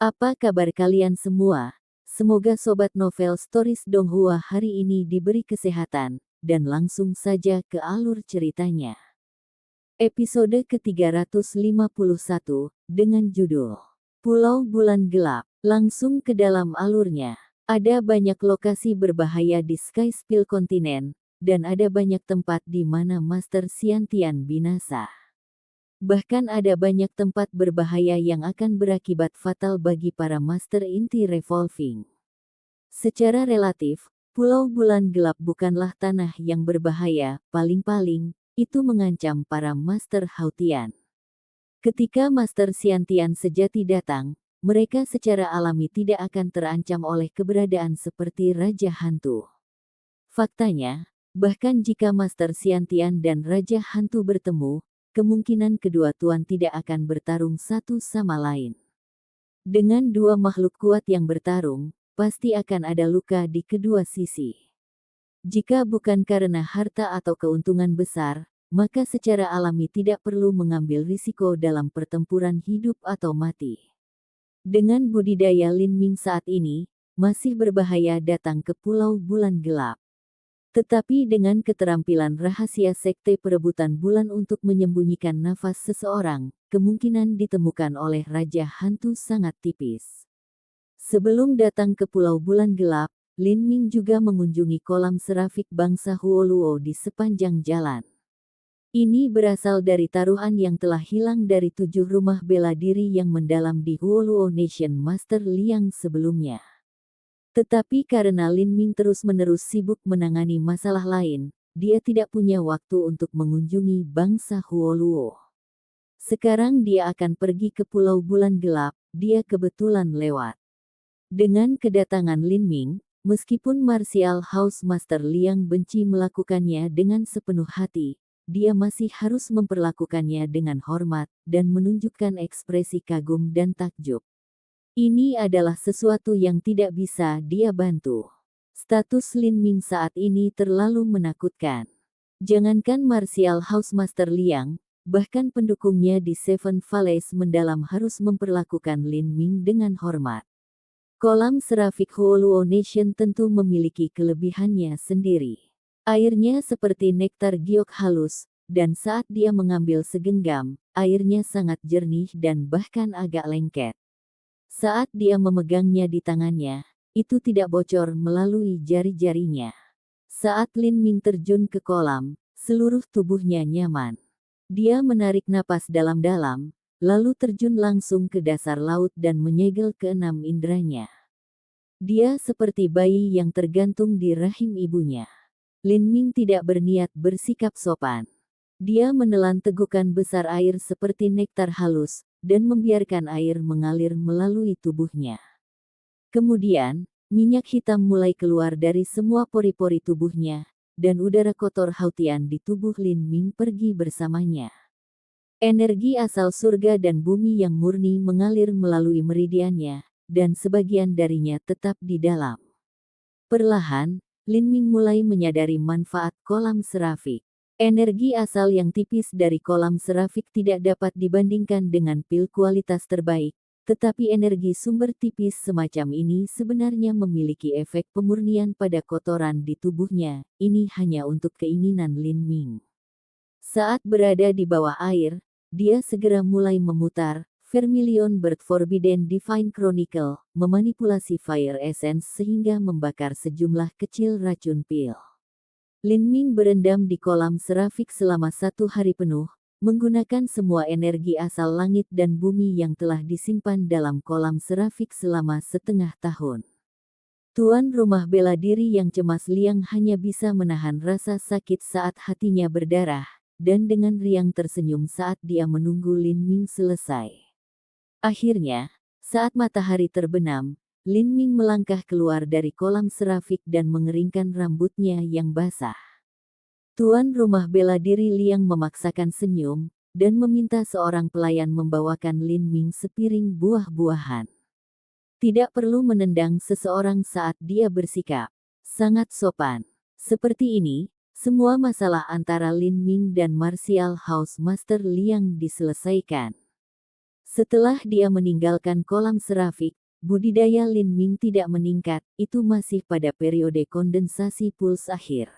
Apa kabar kalian semua? Semoga Sobat Novel Stories Donghua hari ini diberi kesehatan, dan langsung saja ke alur ceritanya. Episode ke-351, dengan judul Pulau Bulan Gelap. Langsung ke dalam alurnya. Ada banyak lokasi berbahaya di Sky Spill Continent, dan ada banyak tempat di mana Master Xiantian binasa. Bahkan ada banyak tempat berbahaya yang akan berakibat fatal bagi para Master Inti Revolving. Secara relatif, Pulau Bulan Gelap bukanlah tanah yang berbahaya, paling-paling, itu mengancam para Master Hautian. Ketika Master Xiantian sejati datang, mereka secara alami tidak akan terancam oleh keberadaan seperti Raja Hantu. Faktanya, bahkan jika Master Xiantian dan Raja Hantu bertemu, kemungkinan kedua tuan tidak akan bertarung satu sama lain. Dengan dua makhluk kuat yang bertarung, pasti akan ada luka di kedua sisi. Jika bukan karena harta atau keuntungan besar, maka secara alami tidak perlu mengambil risiko dalam pertempuran hidup atau mati. Dengan budidaya Lin Ming saat ini, masih berbahaya datang ke Pulau Bulan Gelap. Tetapi dengan keterampilan rahasia sekte perebutan bulan untuk menyembunyikan nafas seseorang, kemungkinan ditemukan oleh Raja Hantu sangat tipis. Sebelum datang ke Pulau Bulan Gelap, Lin Ming juga mengunjungi kolam serafik bangsa Huoluo di sepanjang jalan. Ini berasal dari taruhan yang telah hilang dari 7 rumah bela diri yang mendalam di Huoluo Nation Master Liang sebelumnya. Tetapi karena Lin Ming terus-menerus sibuk menangani masalah lain, dia tidak punya waktu untuk mengunjungi bangsa Huoluo. Sekarang dia akan pergi ke Pulau Bulan Gelap, dia kebetulan lewat. Dengan kedatangan Lin Ming, meskipun Martial House Master Liang benci melakukannya dengan sepenuh hati, dia masih harus memperlakukannya dengan hormat, dan menunjukkan ekspresi kagum dan takjub. Ini adalah sesuatu yang tidak bisa dia bantu. Status Lin Ming saat ini terlalu menakutkan. Jangankan Martial House Master Liang, bahkan pendukungnya di Seven Valleys mendalam harus memperlakukan Lin Ming dengan hormat. Kolam serafik Huoluo Nation tentu memiliki kelebihannya sendiri. Airnya seperti nektar giok halus, dan saat dia mengambil segenggam, airnya sangat jernih dan bahkan agak lengket. Saat dia memegangnya di tangannya, itu tidak bocor melalui jari-jarinya. Saat Lin Ming terjun ke kolam, seluruh tubuhnya nyaman. Dia menarik napas dalam-dalam, lalu terjun langsung ke dasar laut dan menyegel keenam inderanya. Dia seperti bayi yang tergantung di rahim ibunya. Lin Ming tidak berniat bersikap sopan. Dia menelan tegukan besar air seperti nektar halus, dan membiarkan air mengalir melalui tubuhnya. Kemudian, minyak hitam mulai keluar dari semua pori-pori tubuhnya, dan udara kotor Hautian di tubuh Lin Ming pergi bersamanya. Energi asal surga dan bumi yang murni mengalir melalui meridiannya, dan sebagian darinya tetap di dalam. Perlahan, Lin Ming mulai menyadari manfaat kolam serafik. Energi asal yang tipis dari kolam serafik tidak dapat dibandingkan dengan pil kualitas terbaik, tetapi energi sumber tipis semacam ini sebenarnya memiliki efek pemurnian pada kotoran di tubuhnya. Ini hanya untuk keinginan Lin Ming. Saat berada di bawah air, dia segera mulai memutar Vermilion Bird Forbidden Divine Chronicle, memanipulasi Fire Essence sehingga membakar sejumlah kecil racun pil. Lin Ming berendam di kolam serafik selama 1 hari penuh, menggunakan semua energi asal langit dan bumi yang telah disimpan dalam kolam serafik selama setengah tahun. Tuan rumah bela diri yang cemas Liang hanya bisa menahan rasa sakit saat hatinya berdarah, dan dengan riang tersenyum saat dia menunggu Lin Ming selesai. Akhirnya, saat matahari terbenam, Lin Ming melangkah keluar dari kolam serafik dan mengeringkan rambutnya yang basah. Tuan rumah bela diri Liang memaksakan senyum, dan meminta seorang pelayan membawakan Lin Ming sepiring buah-buahan. Tidak perlu menendang seseorang saat dia bersikap sangat sopan. Seperti ini, semua masalah antara Lin Ming dan Martial House Master Liang diselesaikan. Setelah dia meninggalkan kolam serafik, budidaya Lin Ming tidak meningkat, itu masih pada periode kondensasi puls akhir.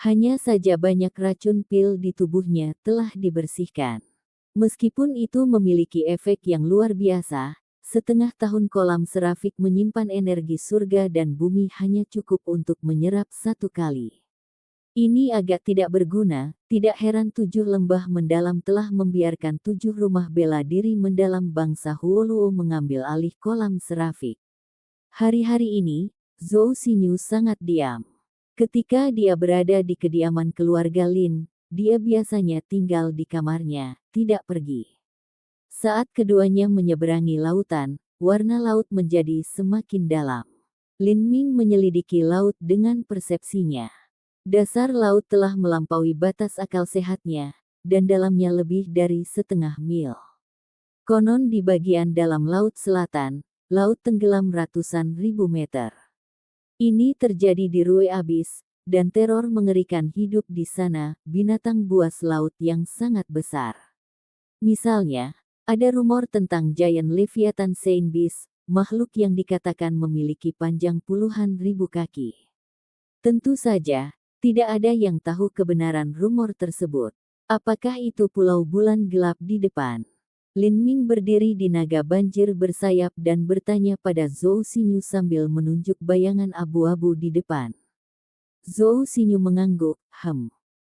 Hanya saja banyak racun pil di tubuhnya telah dibersihkan. Meskipun itu memiliki efek yang luar biasa, setengah tahun kolam serafik menyimpan energi surga dan bumi hanya cukup untuk menyerap satu kali. Ini agak tidak berguna, tidak heran 7 lembah mendalam telah membiarkan 7 rumah bela diri mendalam bangsa Huoluo mengambil alih kolam serafik. Hari-hari ini, Zhou Xinyu sangat diam. Ketika dia berada di kediaman keluarga Lin, dia biasanya tinggal di kamarnya, tidak pergi. Saat keduanya menyeberangi lautan, warna laut menjadi semakin dalam. Lin Ming menyelidiki laut dengan persepsinya. Dasar laut telah melampaui batas akal sehatnya, dan dalamnya lebih dari setengah mil. Konon di bagian dalam laut selatan, laut tenggelam ratusan ribu meter. Ini terjadi di Rue Abyss, dan teror mengerikan hidup di sana, binatang buas laut yang sangat besar. Misalnya, ada rumor tentang Giant Leviathan Saint Beast, makhluk yang dikatakan memiliki panjang puluhan ribu kaki. Tentu saja, tidak ada yang tahu kebenaran rumor tersebut. Apakah itu pulau bulan gelap di depan? Lin Ming berdiri di naga banjir bersayap dan bertanya pada Zhou Xinyu sambil menunjuk bayangan abu-abu di depan. Zhou Xinyu mengangguk,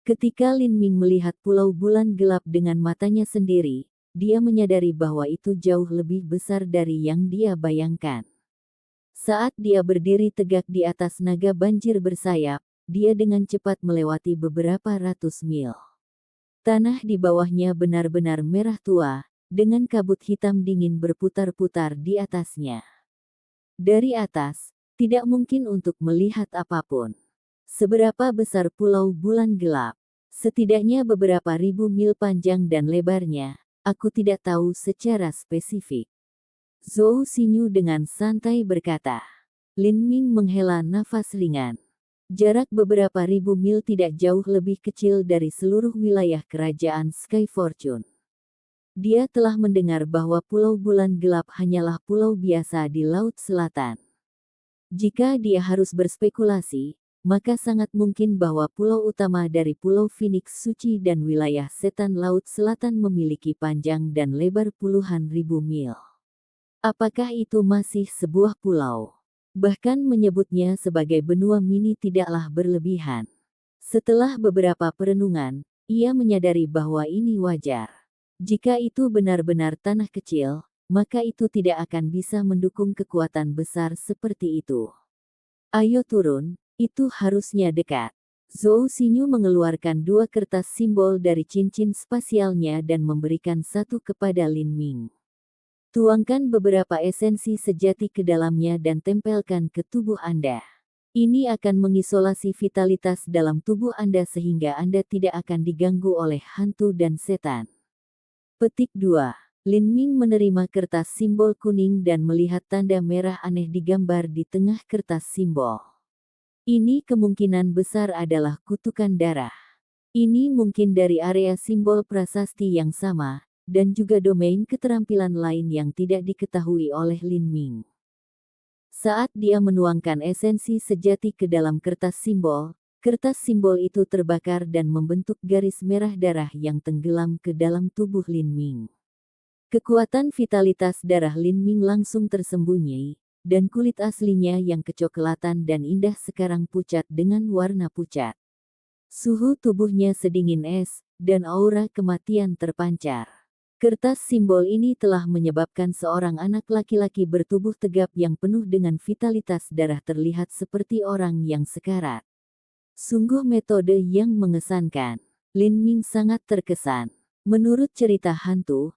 Ketika Lin Ming melihat pulau bulan gelap dengan matanya sendiri, dia menyadari bahwa itu jauh lebih besar dari yang dia bayangkan. Saat dia berdiri tegak di atas naga banjir bersayap, dia dengan cepat melewati beberapa ratus mil. Tanah di bawahnya benar-benar merah tua, dengan kabut hitam dingin berputar-putar di atasnya. Dari atas, tidak mungkin untuk melihat apapun. Seberapa besar pulau bulan gelap? Setidaknya beberapa ribu mil panjang dan lebarnya, aku tidak tahu secara spesifik. Zhou Xinyu dengan santai berkata. Lin Ming menghela nafas ringan. Jarak beberapa ribu mil tidak jauh lebih kecil dari seluruh wilayah kerajaan Sky Fortune. Dia telah mendengar bahwa pulau bulan gelap hanyalah pulau biasa di Laut Selatan. Jika dia harus berspekulasi, maka sangat mungkin bahwa pulau utama dari Pulau Phoenix Suci dan wilayah Setan Laut Selatan memiliki panjang dan lebar puluhan ribu mil. Apakah itu masih sebuah pulau? Bahkan menyebutnya sebagai benua mini tidaklah berlebihan. Setelah beberapa perenungan, ia menyadari bahwa ini wajar. Jika itu benar-benar tanah kecil, maka itu tidak akan bisa mendukung kekuatan besar seperti itu. Ayo turun. Itu harusnya dekat. Zhou Xinyu mengeluarkan 2 kertas simbol dari cincin spasialnya dan memberikan satu kepada Lin Ming. Tuangkan beberapa esensi sejati ke dalamnya dan tempelkan ke tubuh Anda. Ini akan mengisolasi vitalitas dalam tubuh Anda sehingga Anda tidak akan diganggu oleh hantu dan setan. Petik 2. Lin Ming menerima kertas simbol kuning dan melihat tanda merah aneh digambar di tengah kertas simbol. Ini kemungkinan besar adalah kutukan darah. Ini mungkin dari area simbol prasasti yang sama, dan juga domain keterampilan lain yang tidak diketahui oleh Lin Ming. Saat dia menuangkan esensi sejati ke dalam kertas simbol itu terbakar dan membentuk garis merah darah yang tenggelam ke dalam tubuh Lin Ming. Kekuatan vitalitas darah Lin Ming langsung tersembunyi, dan kulit aslinya yang kecoklatan dan indah sekarang pucat dengan warna pucat. Suhu tubuhnya sedingin es, dan aura kematian terpancar. Kertas simbol ini telah menyebabkan seorang anak laki-laki bertubuh tegap yang penuh dengan vitalitas darah terlihat seperti orang yang sekarat. Sungguh metode yang mengesankan. Lin Ming sangat terkesan. Menurut cerita hantu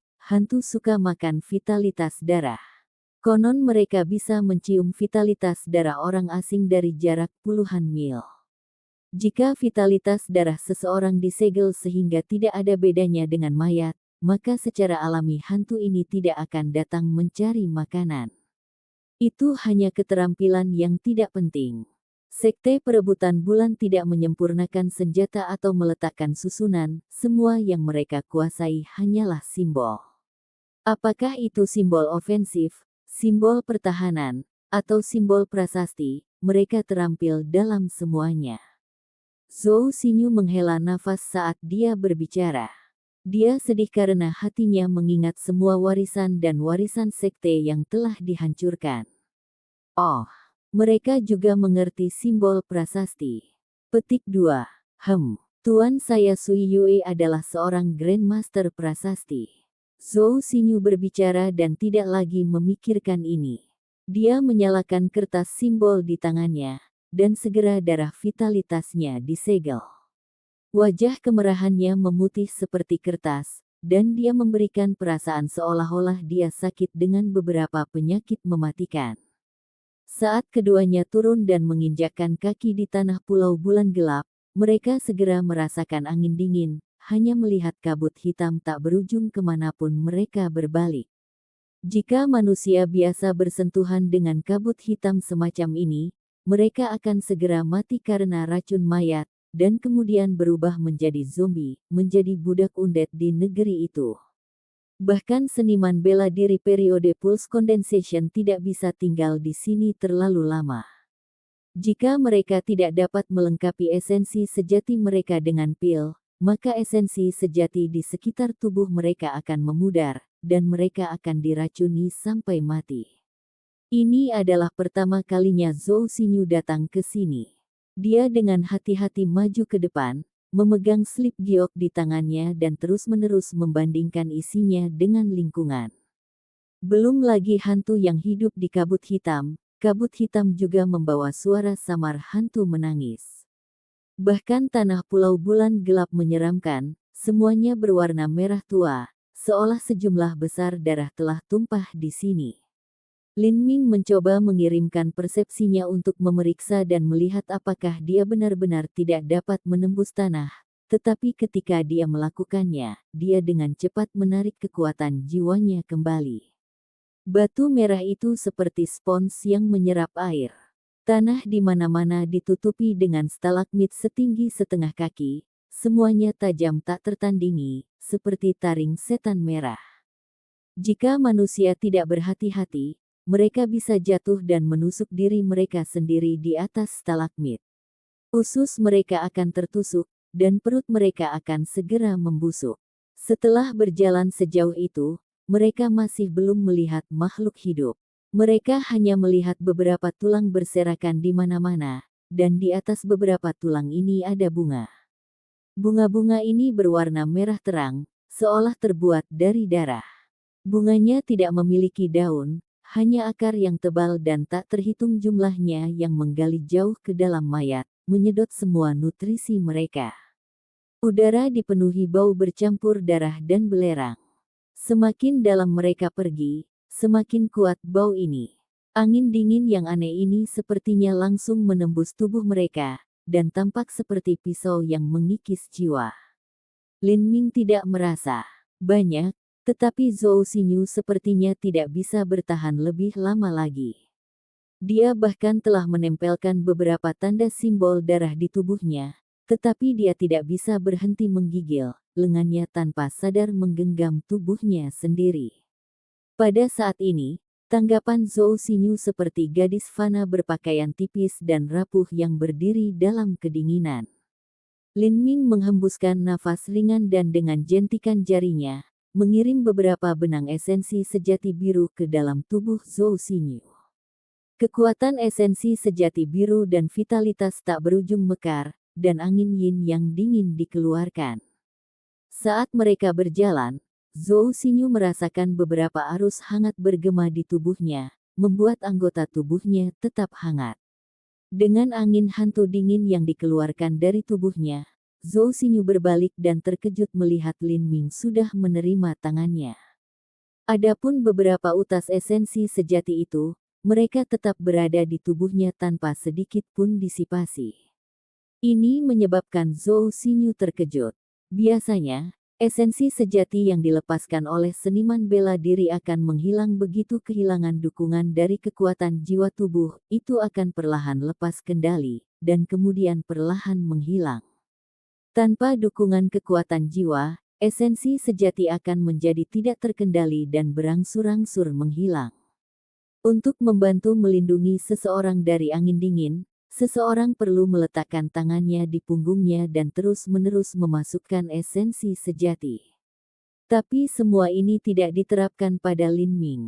suka makan vitalitas darah. Konon mereka bisa mencium vitalitas darah orang asing dari jarak puluhan mil. Jika vitalitas darah seseorang disegel sehingga tidak ada bedanya dengan mayat, maka secara alami hantu ini tidak akan datang mencari makanan. Itu hanya keterampilan yang tidak penting. Sekte perebutan bulan tidak menyempurnakan senjata atau meletakkan susunan, semua yang mereka kuasai hanyalah simbol. Apakah itu simbol ofensif, simbol pertahanan, atau simbol prasasti, mereka terampil dalam semuanya. Zhou Xinyu menghela nafas saat dia berbicara. Dia sedih karena hatinya mengingat semua warisan dan warisan sekte yang telah dihancurkan. Oh, mereka juga mengerti simbol prasasti. Petik 2. Tuan saya Sui Yue adalah seorang Grandmaster prasasti. Zhou Xinyu berbicara dan tidak lagi memikirkan ini. Dia menyalakan kertas simbol di tangannya, dan segera darah vitalitasnya disegel. Wajah kemerahannya memutih seperti kertas, dan dia memberikan perasaan seolah-olah dia sakit dengan beberapa penyakit mematikan. Saat keduanya turun dan menginjakkan kaki di tanah Pulau Bulan Gelap, mereka segera merasakan angin dingin, hanya melihat kabut hitam tak berujung kemanapun mereka berbalik. Jika manusia biasa bersentuhan dengan kabut hitam semacam ini, mereka akan segera mati karena racun mayat, dan kemudian berubah menjadi zombie, menjadi budak undead di negeri itu. Bahkan seniman bela diri periode Pulse Condensation tidak bisa tinggal di sini terlalu lama. Jika mereka tidak dapat melengkapi esensi sejati mereka dengan pil, maka esensi sejati di sekitar tubuh mereka akan memudar, dan mereka akan diracuni sampai mati. Ini adalah pertama kalinya Zhou Xinyu datang ke sini. Dia dengan hati-hati maju ke depan, memegang slip giok di tangannya dan terus-menerus membandingkan isinya dengan lingkungan. Belum lagi hantu yang hidup di kabut hitam juga membawa suara samar hantu menangis. Bahkan tanah Pulau Bulan Gelap menyeramkan, semuanya berwarna merah tua, seolah sejumlah besar darah telah tumpah di sini. Lin Ming mencoba mengirimkan persepsinya untuk memeriksa dan melihat apakah dia benar-benar tidak dapat menembus tanah, tetapi ketika dia melakukannya, dia dengan cepat menarik kekuatan jiwanya kembali. Batu merah itu seperti spons yang menyerap air. Tanah di mana-mana ditutupi dengan stalagmit setinggi setengah kaki, semuanya tajam tak tertandingi, seperti taring setan merah. Jika manusia tidak berhati-hati, mereka bisa jatuh dan menusuk diri mereka sendiri di atas stalagmit. Usus mereka akan tertusuk, dan perut mereka akan segera membusuk. Setelah berjalan sejauh itu, mereka masih belum melihat makhluk hidup. Mereka hanya melihat beberapa tulang berserakan di mana-mana, dan di atas beberapa tulang ini ada bunga. Bunga-bunga ini berwarna merah terang, seolah terbuat dari darah. Bunganya tidak memiliki daun, hanya akar yang tebal dan tak terhitung jumlahnya yang menggali jauh ke dalam mayat, menyedot semua nutrisi mereka. Udara dipenuhi bau bercampur darah dan belerang. Semakin dalam mereka pergi, semakin kuat bau ini. Angin dingin yang aneh ini sepertinya langsung menembus tubuh mereka, dan tampak seperti pisau yang mengikis jiwa. Lin Ming tidak merasa banyak, tetapi Zhou Xinyu sepertinya tidak bisa bertahan lebih lama lagi. Dia bahkan telah menempelkan beberapa tanda simbol darah di tubuhnya, tetapi dia tidak bisa berhenti menggigil, lengannya tanpa sadar menggenggam tubuhnya sendiri. Pada saat ini, tanggapan Zhou Xinyu seperti gadis fana berpakaian tipis dan rapuh yang berdiri dalam kedinginan. Lin Ming menghembuskan nafas ringan dan dengan jentikan jarinya, mengirim beberapa benang esensi sejati biru ke dalam tubuh Zhou Xinyu. Kekuatan esensi sejati biru dan vitalitas tak berujung mekar, dan angin yin yang dingin dikeluarkan. Saat mereka berjalan, Zhou Xinyu merasakan beberapa arus hangat bergema di tubuhnya, membuat anggota tubuhnya tetap hangat. Dengan angin hantu dingin yang dikeluarkan dari tubuhnya, Zhou Xinyu berbalik dan terkejut melihat Lin Ming sudah menerima tangannya. Adapun beberapa utas esensi sejati itu, mereka tetap berada di tubuhnya tanpa sedikit pun disipasi. Ini menyebabkan Zhou Xinyu terkejut. Biasanya, esensi sejati yang dilepaskan oleh seniman bela diri akan menghilang begitu kehilangan dukungan dari kekuatan jiwa tubuh, itu akan perlahan lepas kendali, dan kemudian perlahan menghilang. Tanpa dukungan kekuatan jiwa, esensi sejati akan menjadi tidak terkendali dan berangsur-angsur menghilang. Untuk membantu melindungi seseorang dari angin dingin, seseorang perlu meletakkan tangannya di punggungnya dan terus-menerus memasukkan esensi sejati. Tapi semua ini tidak diterapkan pada Lin Ming.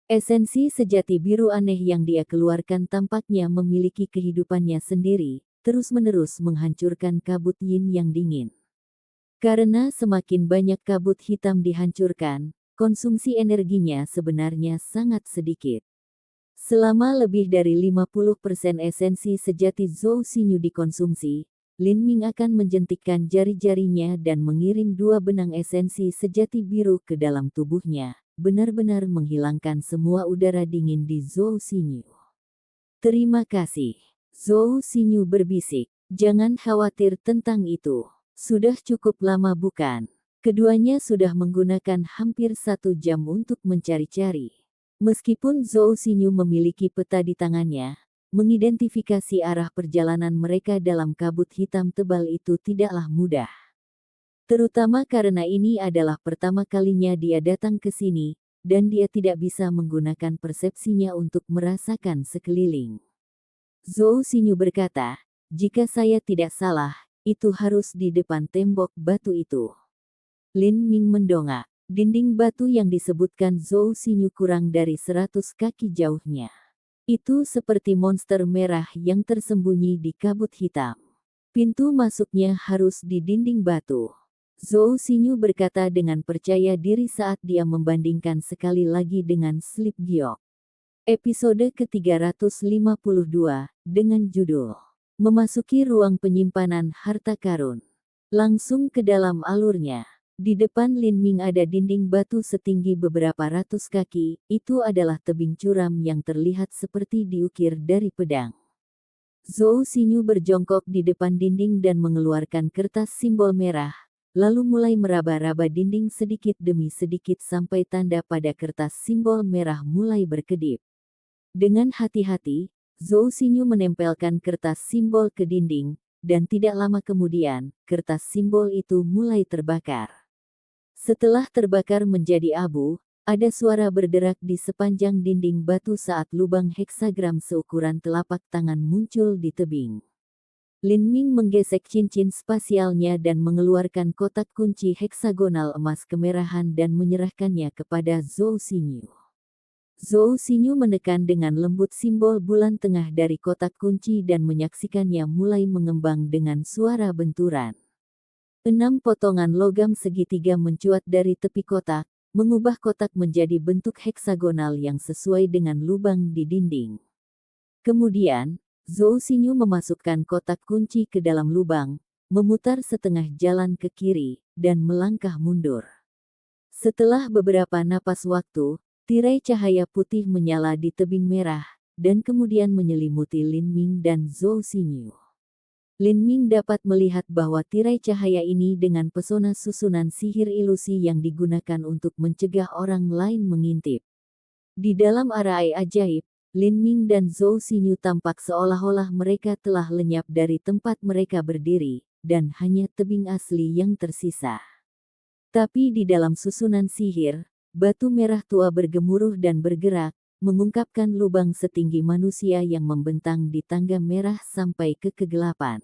Esensi sejati biru aneh yang dia keluarkan tampaknya memiliki kehidupannya sendiri, terus-menerus menghancurkan kabut yin yang dingin. Karena semakin banyak kabut hitam dihancurkan, konsumsi energinya sebenarnya sangat sedikit. Selama lebih dari 50% esensi sejati Zhou Xinyu dikonsumsi, Lin Ming akan menjentikkan jari-jarinya dan mengirim 2 benang esensi sejati biru ke dalam tubuhnya, benar-benar menghilangkan semua udara dingin di Zhou Xinyu. Terima kasih. Zhou Xinyu berbisik. Jangan khawatir tentang itu. Sudah cukup lama bukan? Keduanya sudah menggunakan hampir 1 jam untuk mencari-cari. Meskipun Zhou Xinyu memiliki peta di tangannya, mengidentifikasi arah perjalanan mereka dalam kabut hitam tebal itu tidaklah mudah. Terutama karena ini adalah pertama kalinya dia datang ke sini, dan dia tidak bisa menggunakan persepsinya untuk merasakan sekeliling. Zhou Xinyu berkata, jika saya tidak salah, itu harus di depan tembok batu itu. Lin Ming mendongak. Dinding batu yang disebutkan Zhou Xinyu kurang dari 100 kaki jauhnya. Itu seperti monster merah yang tersembunyi di kabut hitam. Pintu masuknya harus di dinding batu. Zhou Xinyu berkata dengan percaya diri saat dia membandingkan sekali lagi dengan Slip Giok. Episode ke-352, dengan judul Memasuki Ruang Penyimpanan Harta Karun. Langsung ke dalam alurnya. Di depan Lin Ming ada dinding batu setinggi beberapa ratus kaki, itu adalah tebing curam yang terlihat seperti diukir dari pedang. Zhou Xinyu berjongkok di depan dinding dan mengeluarkan kertas simbol merah, lalu mulai meraba-raba dinding sedikit demi sedikit sampai tanda pada kertas simbol merah mulai berkedip. Dengan hati-hati, Zhou Xinyu menempelkan kertas simbol ke dinding, dan tidak lama kemudian, kertas simbol itu mulai terbakar. Setelah terbakar menjadi abu, ada suara berderak di sepanjang dinding batu saat lubang heksagram seukuran telapak tangan muncul di tebing. Lin Ming menggesek cincin spasialnya dan mengeluarkan kotak kunci heksagonal emas kemerahan dan menyerahkannya kepada Zhou Xinyu. Zhou Xinyu menekan dengan lembut simbol bulan tengah dari kotak kunci dan menyaksikannya mulai mengembang dengan suara benturan. 6 potongan logam segitiga mencuat dari tepi kotak, mengubah kotak menjadi bentuk heksagonal yang sesuai dengan lubang di dinding. Kemudian, Zhou Xinyu memasukkan kotak kunci ke dalam lubang, memutar setengah jalan ke kiri, dan melangkah mundur. Setelah beberapa napas waktu, tirai cahaya putih menyala di tebing merah, dan kemudian menyelimuti Lin Ming dan Zhou Xinyu. Lin Ming dapat melihat bahwa tirai cahaya ini dengan pesona susunan sihir ilusi yang digunakan untuk mencegah orang lain mengintip. Di dalam arai ajaib, Lin Ming dan Zhou Xinyu tampak seolah-olah mereka telah lenyap dari tempat mereka berdiri, dan hanya tebing asli yang tersisa. Tapi di dalam susunan sihir, batu merah tua bergemuruh dan bergerak, mengungkapkan lubang setinggi manusia yang membentang di tangga merah sampai ke kegelapan.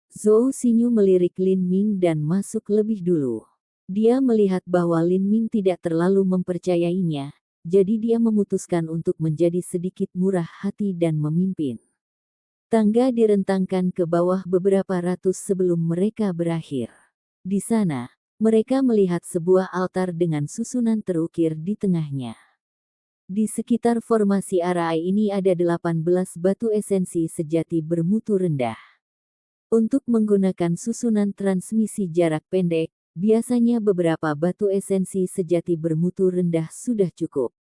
Zhou Xinyu melirik Lin Ming dan masuk lebih dulu. Dia melihat bahwa Lin Ming tidak terlalu mempercayainya, jadi dia memutuskan untuk menjadi sedikit murah hati dan memimpin. Tangga direntangkan ke bawah beberapa ratus sebelum mereka berakhir. Di sana, mereka melihat sebuah altar dengan susunan terukir di tengahnya. Di sekitar formasi arai ini ada 18 batu esensi sejati bermutu rendah. Untuk menggunakan susunan transmisi jarak pendek, biasanya beberapa batu esensi sejati bermutu rendah sudah cukup.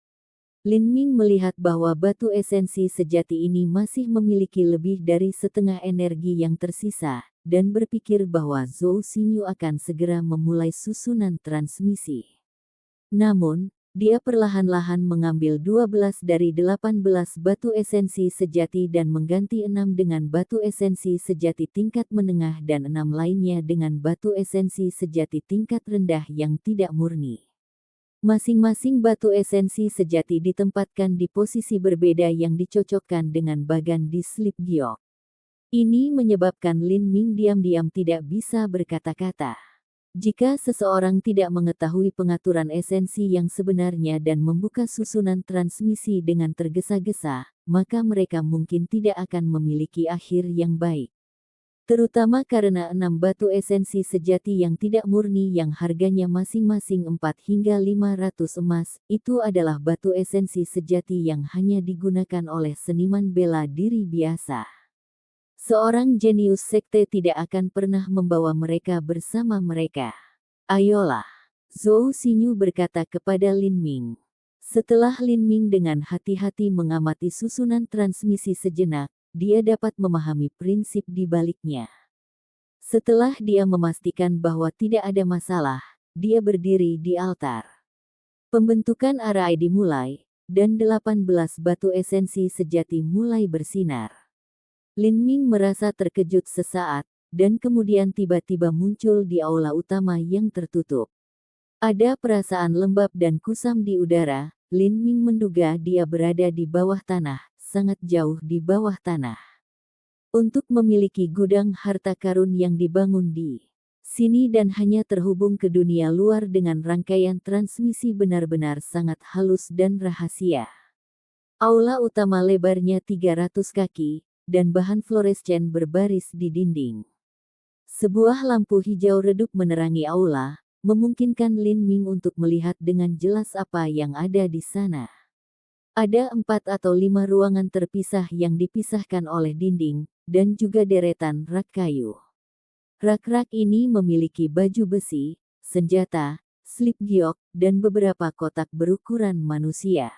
Lin Ming melihat bahwa batu esensi sejati ini masih memiliki lebih dari setengah energi yang tersisa, dan berpikir bahwa Zhou Xinyu akan segera memulai susunan transmisi. Namun, dia perlahan-lahan mengambil 12 dari 18 batu esensi sejati dan mengganti 6 dengan batu esensi sejati tingkat menengah dan 6 lainnya dengan batu esensi sejati tingkat rendah yang tidak murni. Masing-masing batu esensi sejati ditempatkan di posisi berbeda yang dicocokkan dengan bagan di slip giok. Ini menyebabkan Lin Ming diam-diam tidak bisa berkata-kata. Jika seseorang tidak mengetahui pengaturan esensi yang sebenarnya dan membuka susunan transmisi dengan tergesa-gesa, maka mereka mungkin tidak akan memiliki akhir yang baik. Terutama karena 6 batu esensi sejati yang tidak murni yang harganya masing-masing 4 hingga 500 emas, itu adalah batu esensi sejati yang hanya digunakan oleh seniman bela diri biasa. Seorang jenius sekte tidak akan pernah membawa mereka bersama mereka. Ayolah, Zhou Xinyu berkata kepada Lin Ming. Setelah Lin Ming dengan hati-hati mengamati susunan transmisi sejenak, dia dapat memahami prinsip di baliknya. Setelah dia memastikan bahwa tidak ada masalah, dia berdiri di altar. Pembentukan arai dimulai, dan 18 batu esensi sejati mulai bersinar. Lin Ming merasa terkejut sesaat, dan kemudian tiba-tiba muncul di aula utama yang tertutup. Ada perasaan lembab dan kusam di udara. Lin Ming menduga dia berada di bawah tanah, sangat jauh di bawah tanah. Untuk memiliki gudang harta karun yang dibangun di sini dan hanya terhubung ke dunia luar dengan rangkaian transmisi benar-benar sangat halus dan rahasia. Aula utama lebarnya 300 kaki, dan bahan fluorescen berbaris di dinding. Sebuah lampu hijau redup menerangi aula, memungkinkan Lin Ming untuk melihat dengan jelas apa yang ada di sana. Ada 4 atau 5 ruangan terpisah yang dipisahkan oleh dinding, dan juga deretan rak kayu. Rak-rak ini memiliki baju besi, senjata, slip giok, dan beberapa kotak berukuran manusia.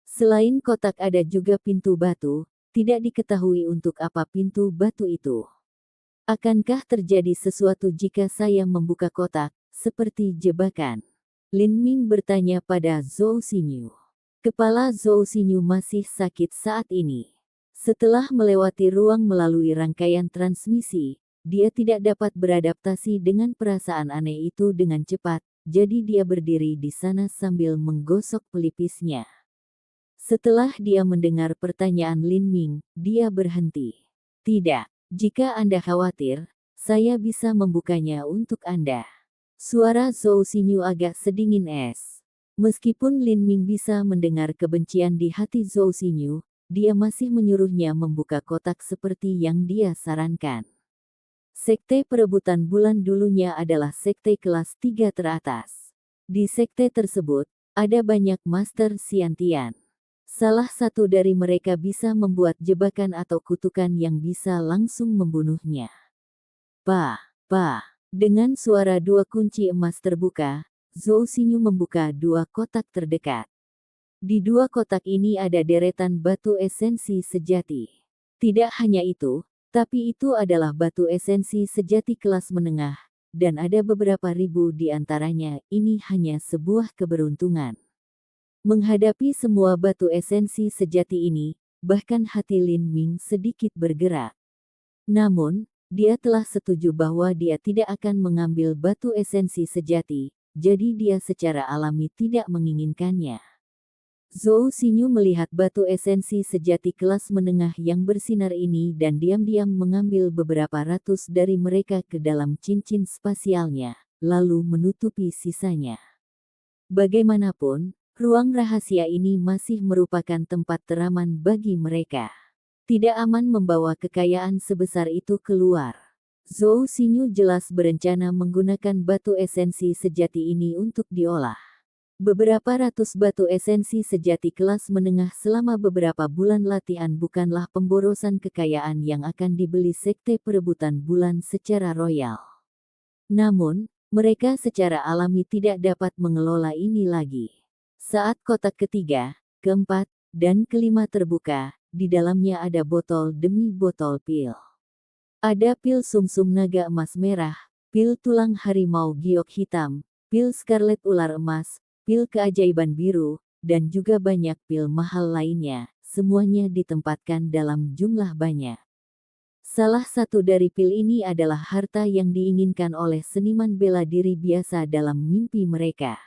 Selain kotak ada juga pintu batu. Tidak diketahui untuk apa pintu batu itu. Akankah terjadi sesuatu jika saya membuka kotak, seperti jebakan? Lin Ming bertanya pada Zhou Xinyu. Kepala Zhou Xinyu masih sakit saat ini. Setelah melewati ruang melalui rangkaian transmisi, dia tidak dapat beradaptasi dengan perasaan aneh itu dengan cepat, jadi dia berdiri di sana sambil menggosok pelipisnya. Setelah dia mendengar pertanyaan Lin Ming, dia berhenti. Tidak, jika Anda khawatir, saya bisa membukanya untuk Anda. Suara Zhou Xinyu agak sedingin es. Meskipun Lin Ming bisa mendengar kebencian di hati Zhou Xinyu, dia masih menyuruhnya membuka kotak seperti yang dia sarankan. Sekte perebutan bulan dulunya adalah sekte kelas 3 teratas. Di sekte tersebut, ada banyak master Xiantian. Salah satu dari mereka bisa membuat jebakan atau kutukan yang bisa langsung membunuhnya. Dengan suara 2 kunci emas terbuka, Zhou Xinyu membuka 2 kotak terdekat. Di 2 kotak ini ada deretan batu esensi sejati. Tidak hanya itu, tapi itu adalah batu esensi sejati kelas menengah, dan ada beberapa ribu di antaranya. Ini hanya sebuah keberuntungan. Menghadapi semua batu esensi sejati ini, bahkan hati Lin Ming sedikit bergerak. Namun, dia telah setuju bahwa dia tidak akan mengambil batu esensi sejati, jadi dia secara alami tidak menginginkannya. Zhou Xinyu melihat batu esensi sejati kelas menengah yang bersinar ini dan diam-diam mengambil beberapa ratus dari mereka ke dalam cincin spasialnya, lalu menutupi sisanya. Bagaimanapun, ruang rahasia ini masih merupakan tempat teraman bagi mereka. Tidak aman membawa kekayaan sebesar itu keluar. Zhou Xinyu jelas berencana menggunakan batu esensi sejati ini untuk diolah. Beberapa ratus batu esensi sejati kelas menengah selama beberapa bulan latihan bukanlah pemborosan kekayaan yang akan dibeli sekte perebutan bulan secara royal. Namun, mereka secara alami tidak dapat mengelola ini lagi. Saat kotak ketiga, keempat, dan kelima terbuka, di dalamnya ada botol demi botol pil. Ada pil sumsum naga emas merah, pil tulang harimau giok hitam, pil scarlet ular emas, pil keajaiban biru, dan juga banyak pil mahal lainnya, semuanya ditempatkan dalam jumlah banyak. Salah satu dari pil ini adalah harta yang diinginkan oleh seniman bela diri biasa dalam mimpi mereka.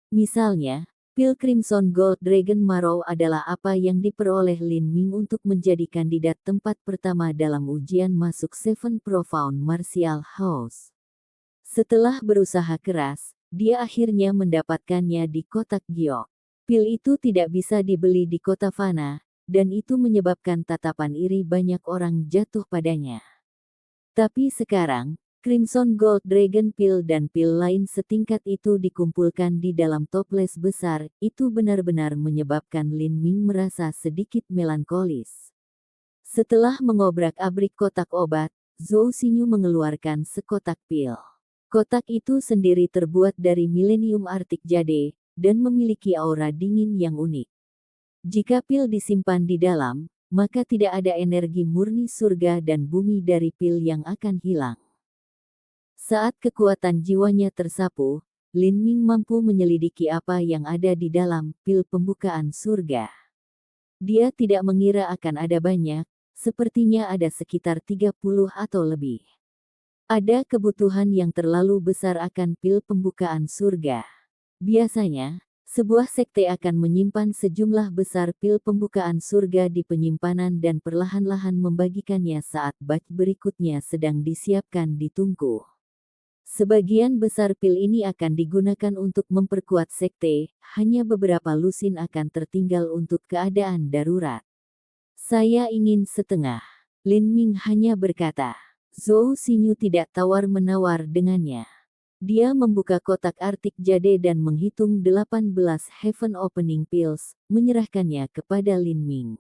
Misalnya, pil Crimson Gold Dragon Marrow adalah apa yang diperoleh Lin Ming untuk menjadi kandidat tempat pertama dalam ujian masuk Seven Profound Martial House. Setelah berusaha keras, dia akhirnya mendapatkannya di kotak giok. Pil itu tidak bisa dibeli di kota Fana, dan itu menyebabkan tatapan iri banyak orang jatuh padanya. Tapi sekarang, Crimson Gold Dragon Pill dan pil lain setingkat itu dikumpulkan di dalam toples besar, itu benar-benar menyebabkan Lin Ming merasa sedikit melankolis. Setelah mengobrak-abrik kotak obat, Zhou Xinyu mengeluarkan sekotak pil. Kotak itu sendiri terbuat dari Millennium Arctic Jade, dan memiliki aura dingin yang unik. Jika pil disimpan di dalam, maka tidak ada energi murni surga dan bumi dari pil yang akan hilang. Saat kekuatan jiwanya tersapu, Lin Ming mampu menyelidiki apa yang ada di dalam pil pembukaan surga. Dia tidak mengira akan ada banyak, sepertinya ada sekitar 30 atau lebih. Ada kebutuhan yang terlalu besar akan pil pembukaan surga. Biasanya, sebuah sekte akan menyimpan sejumlah besar pil pembukaan surga di penyimpanan dan perlahan-lahan membagikannya saat batch berikutnya sedang disiapkan di tungku. Sebagian besar pil ini akan digunakan untuk memperkuat sekte, hanya beberapa lusin akan tertinggal untuk keadaan darurat. Saya ingin setengah. Lin Ming hanya berkata. Zhou Xinyu tidak tawar-menawar dengannya. Dia membuka kotak Arctic Jade dan menghitung 18 Heaven Opening Pills, menyerahkannya kepada Lin Ming.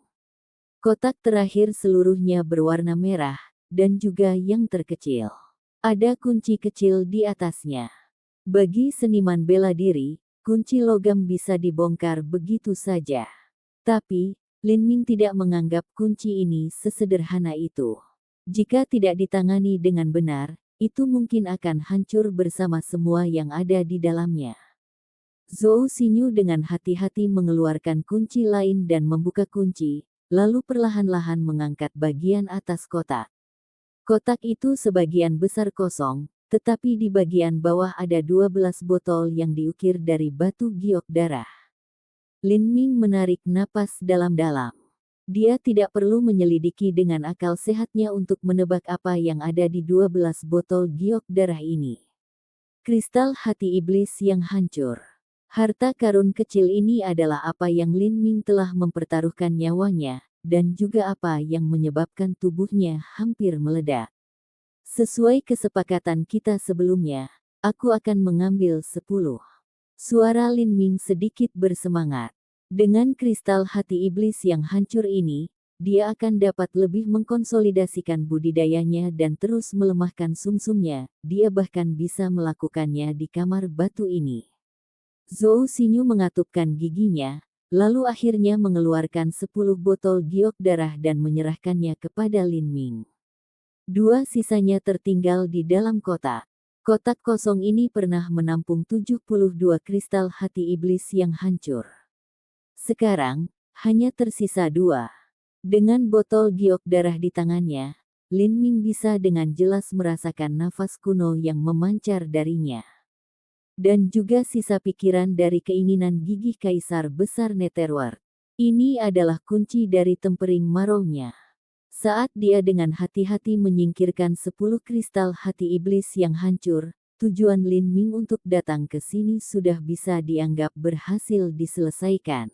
Kotak terakhir seluruhnya berwarna merah, dan juga yang terkecil. Ada kunci kecil di atasnya. Bagi seniman bela diri, kunci logam bisa dibongkar begitu saja. Tapi, Lin Ming tidak menganggap kunci ini sesederhana itu. Jika tidak ditangani dengan benar, itu mungkin akan hancur bersama semua yang ada di dalamnya. Zhou Xinyu dengan hati-hati mengeluarkan kunci lain dan membuka kunci, lalu perlahan-lahan mengangkat bagian atas kotak. Kotak itu sebagian besar kosong, tetapi di bagian bawah ada 12 botol yang diukir dari batu giok darah. Lin Ming menarik napas dalam-dalam. Dia tidak perlu menyelidiki dengan akal sehatnya untuk menebak apa yang ada di 12 botol giok darah ini. Kristal hati iblis yang hancur. Harta karun kecil ini adalah apa yang Lin Ming telah mempertaruhkan nyawanya, dan juga apa yang menyebabkan tubuhnya hampir meledak. Sesuai kesepakatan kita sebelumnya, aku akan mengambil 10. Suara Lin Ming sedikit bersemangat. Dengan kristal hati iblis yang hancur ini, dia akan dapat lebih mengkonsolidasikan budidayanya dan terus melemahkan sumsumnya. Dia bahkan bisa melakukannya di kamar batu ini. Zhou Xinyu mengatupkan giginya, lalu akhirnya mengeluarkan 10 botol giok darah dan menyerahkannya kepada Lin Ming. 2 sisanya tertinggal di dalam kotak. Kotak kosong ini pernah menampung 72 kristal hati iblis yang hancur. Sekarang, hanya tersisa 2. Dengan botol giok darah di tangannya, Lin Ming bisa dengan jelas merasakan nafas kuno yang memancar darinya. Dan juga sisa pikiran dari keinginan gigih kaisar besar Netherworld. Ini adalah kunci dari tempering marrownya. Saat dia dengan hati-hati menyingkirkan 10 kristal hati iblis yang hancur, tujuan Lin Ming untuk datang ke sini sudah bisa dianggap berhasil diselesaikan.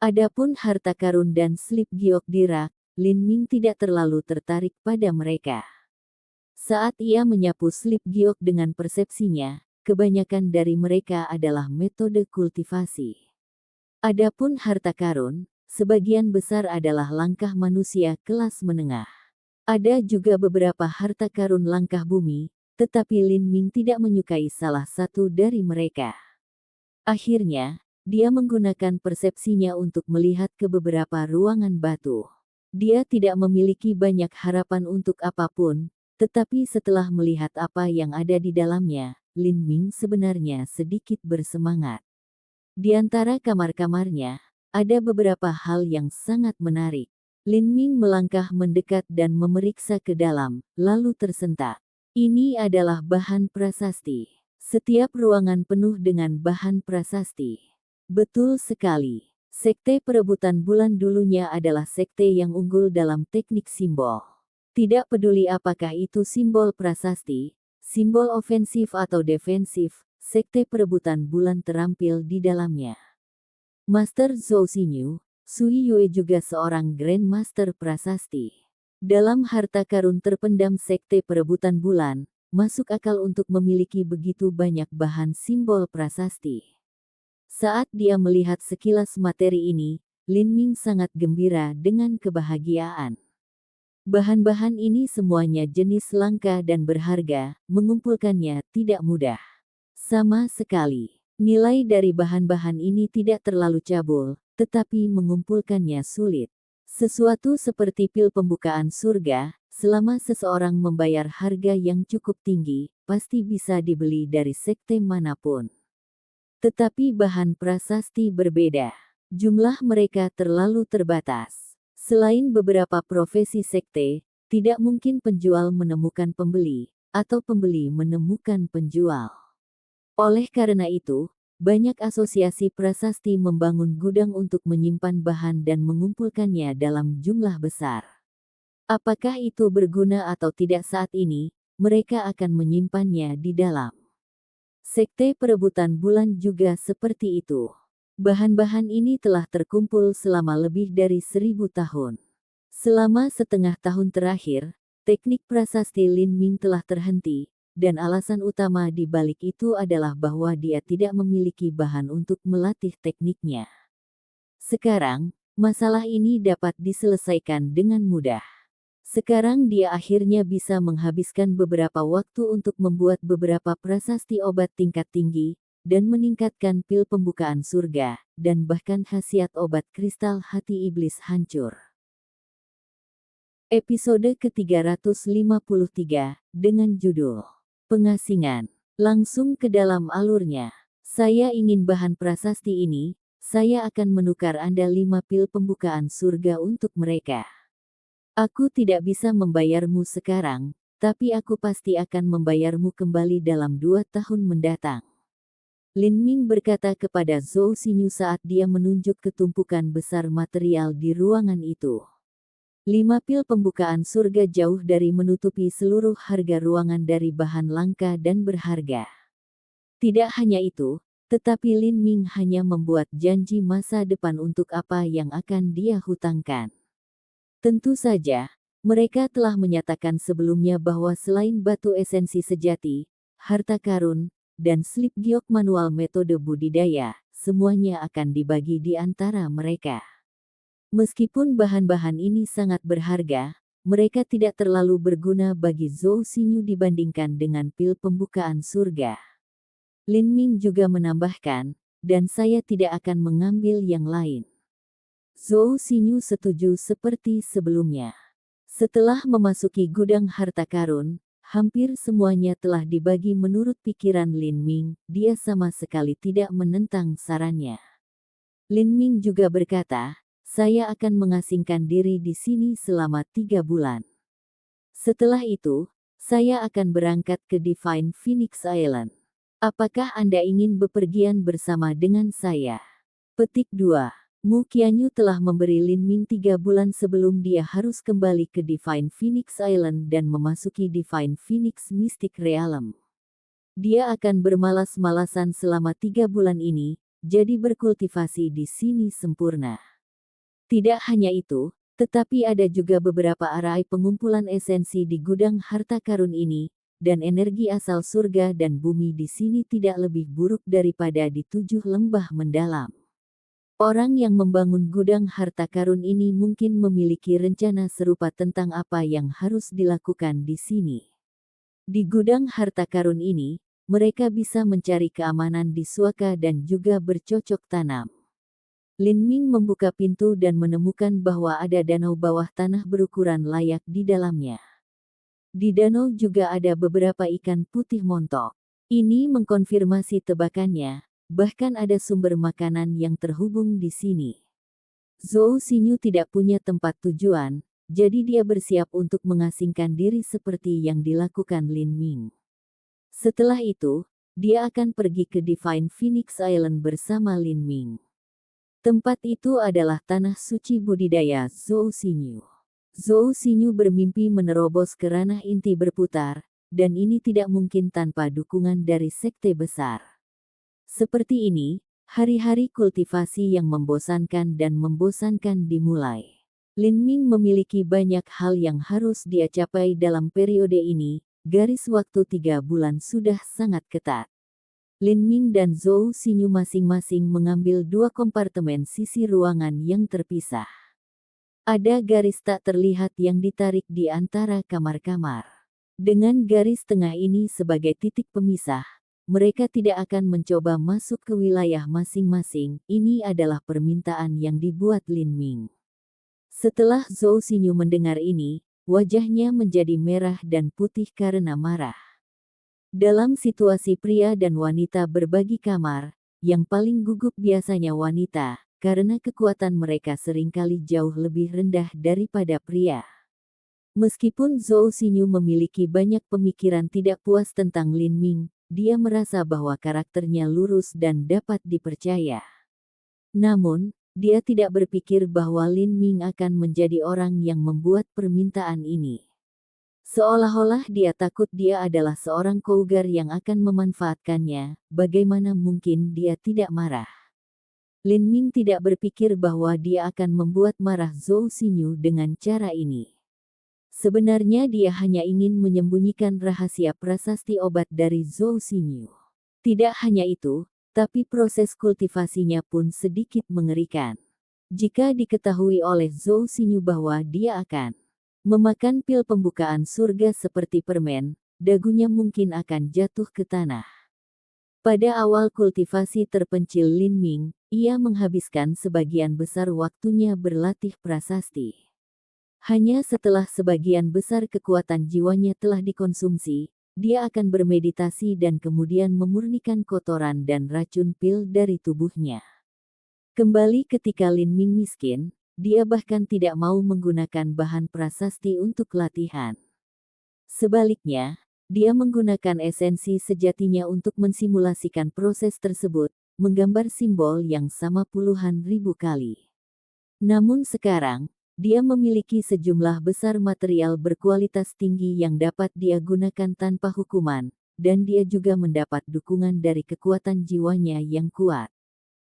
Adapun harta karun dan slip giok dirak, Lin Ming tidak terlalu tertarik pada mereka. Saat ia menyapu slip giok dengan persepsinya, kebanyakan dari mereka adalah metode kultivasi. Adapun harta karun, sebagian besar adalah langkah manusia kelas menengah. Ada juga beberapa harta karun langkah bumi, tetapi Lin Ming tidak menyukai salah satu dari mereka. Akhirnya, dia menggunakan persepsinya untuk melihat ke beberapa ruangan batu. Dia tidak memiliki banyak harapan untuk apapun, tetapi setelah melihat apa yang ada di dalamnya, Lin Ming sebenarnya sedikit bersemangat. Di antara kamar-kamarnya, ada beberapa hal yang sangat menarik. Lin Ming melangkah mendekat dan memeriksa ke dalam, lalu tersentak. Ini adalah bahan prasasti. Setiap ruangan penuh dengan bahan prasasti. Betul sekali. Sekte perebutan bulan dulunya adalah sekte yang unggul dalam teknik simbol. Tidak peduli apakah itu simbol prasasti, simbol ofensif atau defensif, sekte perebutan bulan terampil di dalamnya. Master Zhou Xinyu, Sui Yue juga seorang Grandmaster prasasti. Dalam harta karun terpendam sekte perebutan bulan, masuk akal untuk memiliki begitu banyak bahan simbol prasasti. Saat dia melihat sekilas materi ini, Lin Ming sangat gembira dengan kebahagiaan. Bahan-bahan ini semuanya jenis langka dan berharga, mengumpulkannya tidak mudah. Sama sekali, nilai dari bahan-bahan ini tidak terlalu cabul, tetapi mengumpulkannya sulit. Sesuatu seperti pil pembukaan surga, selama seseorang membayar harga yang cukup tinggi, pasti bisa dibeli dari sekte manapun. Tetapi bahan prasasti berbeda. Jumlah mereka terlalu terbatas. Selain beberapa profesi sekte, tidak mungkin penjual menemukan pembeli, atau pembeli menemukan penjual. Oleh karena itu, banyak asosiasi prasasti membangun gudang untuk menyimpan bahan dan mengumpulkannya dalam jumlah besar. Apakah itu berguna atau tidak saat ini, mereka akan menyimpannya di dalam. Sekte perebutan bulan juga seperti itu. Bahan-bahan ini telah terkumpul selama lebih dari 1000 tahun. Selama setengah tahun terakhir, teknik prasasti Lin Ming telah terhenti, dan alasan utama di balik itu adalah bahwa dia tidak memiliki bahan untuk melatih tekniknya. Sekarang, masalah ini dapat diselesaikan dengan mudah. Sekarang dia akhirnya bisa menghabiskan beberapa waktu untuk membuat beberapa prasasti obat tingkat tinggi, dan meningkatkan pil pembukaan surga, dan bahkan khasiat obat kristal hati iblis hancur. Episode ke-353, dengan judul Pengasingan. Langsung ke dalam alurnya. Saya ingin bahan prasasti ini, saya akan menukar Anda 5 pil pembukaan surga untuk mereka. Aku tidak bisa membayarmu sekarang, tapi aku pasti akan membayarmu kembali dalam 2 tahun mendatang. Lin Ming berkata kepada Zhou Xinyu saat dia menunjuk ke tumpukan besar material di ruangan itu. 5 pil pembukaan surga jauh dari menutupi seluruh harga ruangan dari bahan langka dan berharga. Tidak hanya itu, tetapi Lin Ming hanya membuat janji masa depan untuk apa yang akan dia hutangkan. Tentu saja, mereka telah menyatakan sebelumnya bahwa selain batu esensi sejati, harta karun, dan slip giok manual metode budidaya, semuanya akan dibagi di antara mereka. Meskipun bahan-bahan ini sangat berharga, mereka tidak terlalu berguna bagi Zhou Xinyu dibandingkan dengan pil pembukaan surga. Lin Ming juga menambahkan, dan saya tidak akan mengambil yang lain. Zhou Xinyu setuju seperti sebelumnya. Setelah memasuki gudang harta karun, hampir semuanya telah dibagi menurut pikiran Lin Ming, dia sama sekali tidak menentang sarannya. Lin Ming juga berkata, saya akan mengasingkan diri di sini selama 3 bulan. Setelah itu, saya akan berangkat ke Divine Phoenix Island. Apakah Anda ingin bepergian bersama dengan saya? Petik 2. Mu Qianyu telah memberi Lin Ming 3 bulan sebelum dia harus kembali ke Divine Phoenix Island dan memasuki Divine Phoenix Mystic Realm. Dia akan bermalas-malasan selama 3 bulan ini, jadi berkultivasi di sini sempurna. Tidak hanya itu, tetapi ada juga beberapa arai pengumpulan esensi di gudang harta karun ini, dan energi asal surga dan bumi di sini tidak lebih buruk daripada di 7 lembah mendalam. Orang yang membangun gudang harta karun ini mungkin memiliki rencana serupa tentang apa yang harus dilakukan di sini. Di gudang harta karun ini, mereka bisa mencari keamanan di suaka dan juga bercocok tanam. Lin Ming membuka pintu dan menemukan bahwa ada danau bawah tanah berukuran layak di dalamnya. Di danau juga ada beberapa ikan putih montok. Ini mengkonfirmasi tebakannya, bahkan ada sumber makanan yang terhubung di sini. Zhou Xinyu tidak punya tempat tujuan, jadi dia bersiap untuk mengasingkan diri seperti yang dilakukan Lin Ming. Setelah itu, dia akan pergi ke Divine Phoenix Island bersama Lin Ming. Tempat itu adalah tanah suci budidaya Zhou Xinyu. Zhou Xinyu bermimpi menerobos ke ranah inti berputar, dan ini tidak mungkin tanpa dukungan dari sekte besar. Seperti ini, hari-hari kultivasi yang membosankan dan membosankan dimulai. Lin Ming memiliki banyak hal yang harus dia capai dalam periode ini, garis waktu 3 bulan sudah sangat ketat. Lin Ming dan Zhou Xinyu masing-masing mengambil 2 kompartemen sisi ruangan yang terpisah. Ada garis tak terlihat yang ditarik di antara kamar-kamar. Dengan garis tengah ini sebagai titik pemisah, mereka tidak akan mencoba masuk ke wilayah masing-masing. Ini adalah permintaan yang dibuat Lin Ming. Setelah Zhou Xinyu mendengar ini, wajahnya menjadi merah dan putih karena marah. Dalam situasi pria dan wanita berbagi kamar, yang paling gugup biasanya wanita, karena kekuatan mereka seringkali jauh lebih rendah daripada pria. Meskipun Zhou Xinyu memiliki banyak pemikiran tidak puas tentang Lin Ming, dia merasa bahwa karakternya lurus dan dapat dipercaya. Namun, dia tidak berpikir bahwa Lin Ming akan menjadi orang yang membuat permintaan ini. Seolah-olah dia takut dia adalah seorang cougar yang akan memanfaatkannya, bagaimana mungkin dia tidak marah. Lin Ming tidak berpikir bahwa dia akan membuat marah Zhou Xinyu dengan cara ini. Sebenarnya dia hanya ingin menyembunyikan rahasia prasasti obat dari Zhou Xinyu. Tidak hanya itu, tapi proses kultivasinya pun sedikit mengerikan. Jika diketahui oleh Zhou Xinyu bahwa dia akan memakan pil pembukaan surga seperti permen, dagunya mungkin akan jatuh ke tanah. Pada awal kultivasi terpencil Lin Ming, ia menghabiskan sebagian besar waktunya berlatih prasasti. Hanya setelah sebagian besar kekuatan jiwanya telah dikonsumsi, dia akan bermeditasi dan kemudian memurnikan kotoran dan racun pil dari tubuhnya. Kembali ketika Lin Ming miskin, dia bahkan tidak mau menggunakan bahan prasasti untuk latihan. Sebaliknya, dia menggunakan esensi sejatinya untuk mensimulasikan proses tersebut, menggambar simbol yang sama puluhan ribu kali. Namun sekarang, dia memiliki sejumlah besar material berkualitas tinggi yang dapat dia gunakan tanpa hukuman, dan dia juga mendapat dukungan dari kekuatan jiwanya yang kuat.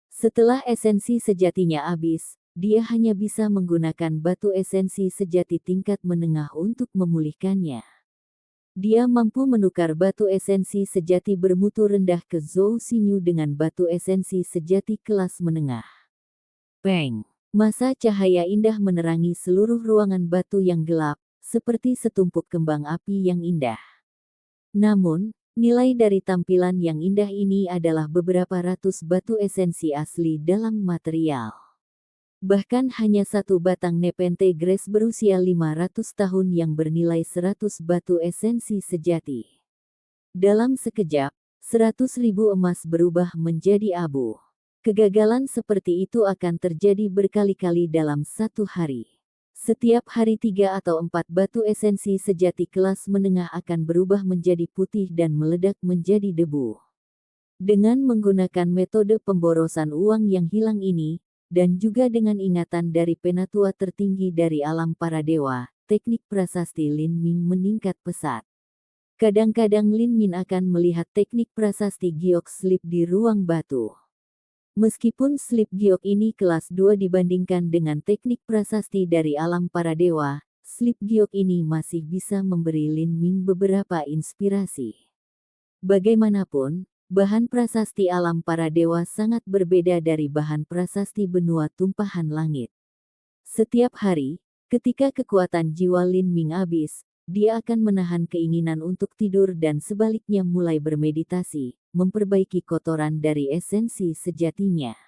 Setelah esensi sejatinya habis, dia hanya bisa menggunakan batu esensi sejati tingkat menengah untuk memulihkannya. Dia mampu menukar batu esensi sejati bermutu rendah ke Zhou Xinyu dengan batu esensi sejati kelas menengah. Peng! Masa cahaya indah menerangi seluruh ruangan batu yang gelap, seperti setumpuk kembang api yang indah. Namun, nilai dari tampilan yang indah ini adalah beberapa ratus batu esensi asli dalam material. Bahkan hanya satu batang Nepenthe Grace berusia 500 tahun yang bernilai 100 batu esensi sejati. Dalam sekejap, 100.000 emas berubah menjadi abu. Kegagalan seperti itu akan terjadi berkali-kali dalam satu hari. Setiap hari 3 atau 4 batu esensi sejati kelas menengah akan berubah menjadi putih dan meledak menjadi debu. Dengan menggunakan metode pemborosan uang yang hilang ini, dan juga dengan ingatan dari penatua tertinggi dari alam para dewa, teknik prasasti Lin Ming meningkat pesat. Kadang-kadang Lin Ming akan melihat teknik prasasti giok slip di ruang batu. Meskipun slip giok ini kelas 2 dibandingkan dengan teknik prasasti dari alam para dewa, slip giok ini masih bisa memberi Lin Ming beberapa inspirasi. Bagaimanapun, bahan prasasti alam para dewa sangat berbeda dari bahan prasasti benua tumpahan langit. Setiap hari, ketika kekuatan jiwa Lin Ming habis, dia akan menahan keinginan untuk tidur dan sebaliknya mulai bermeditasi, memperbaiki kotoran dari esensi sejatinya.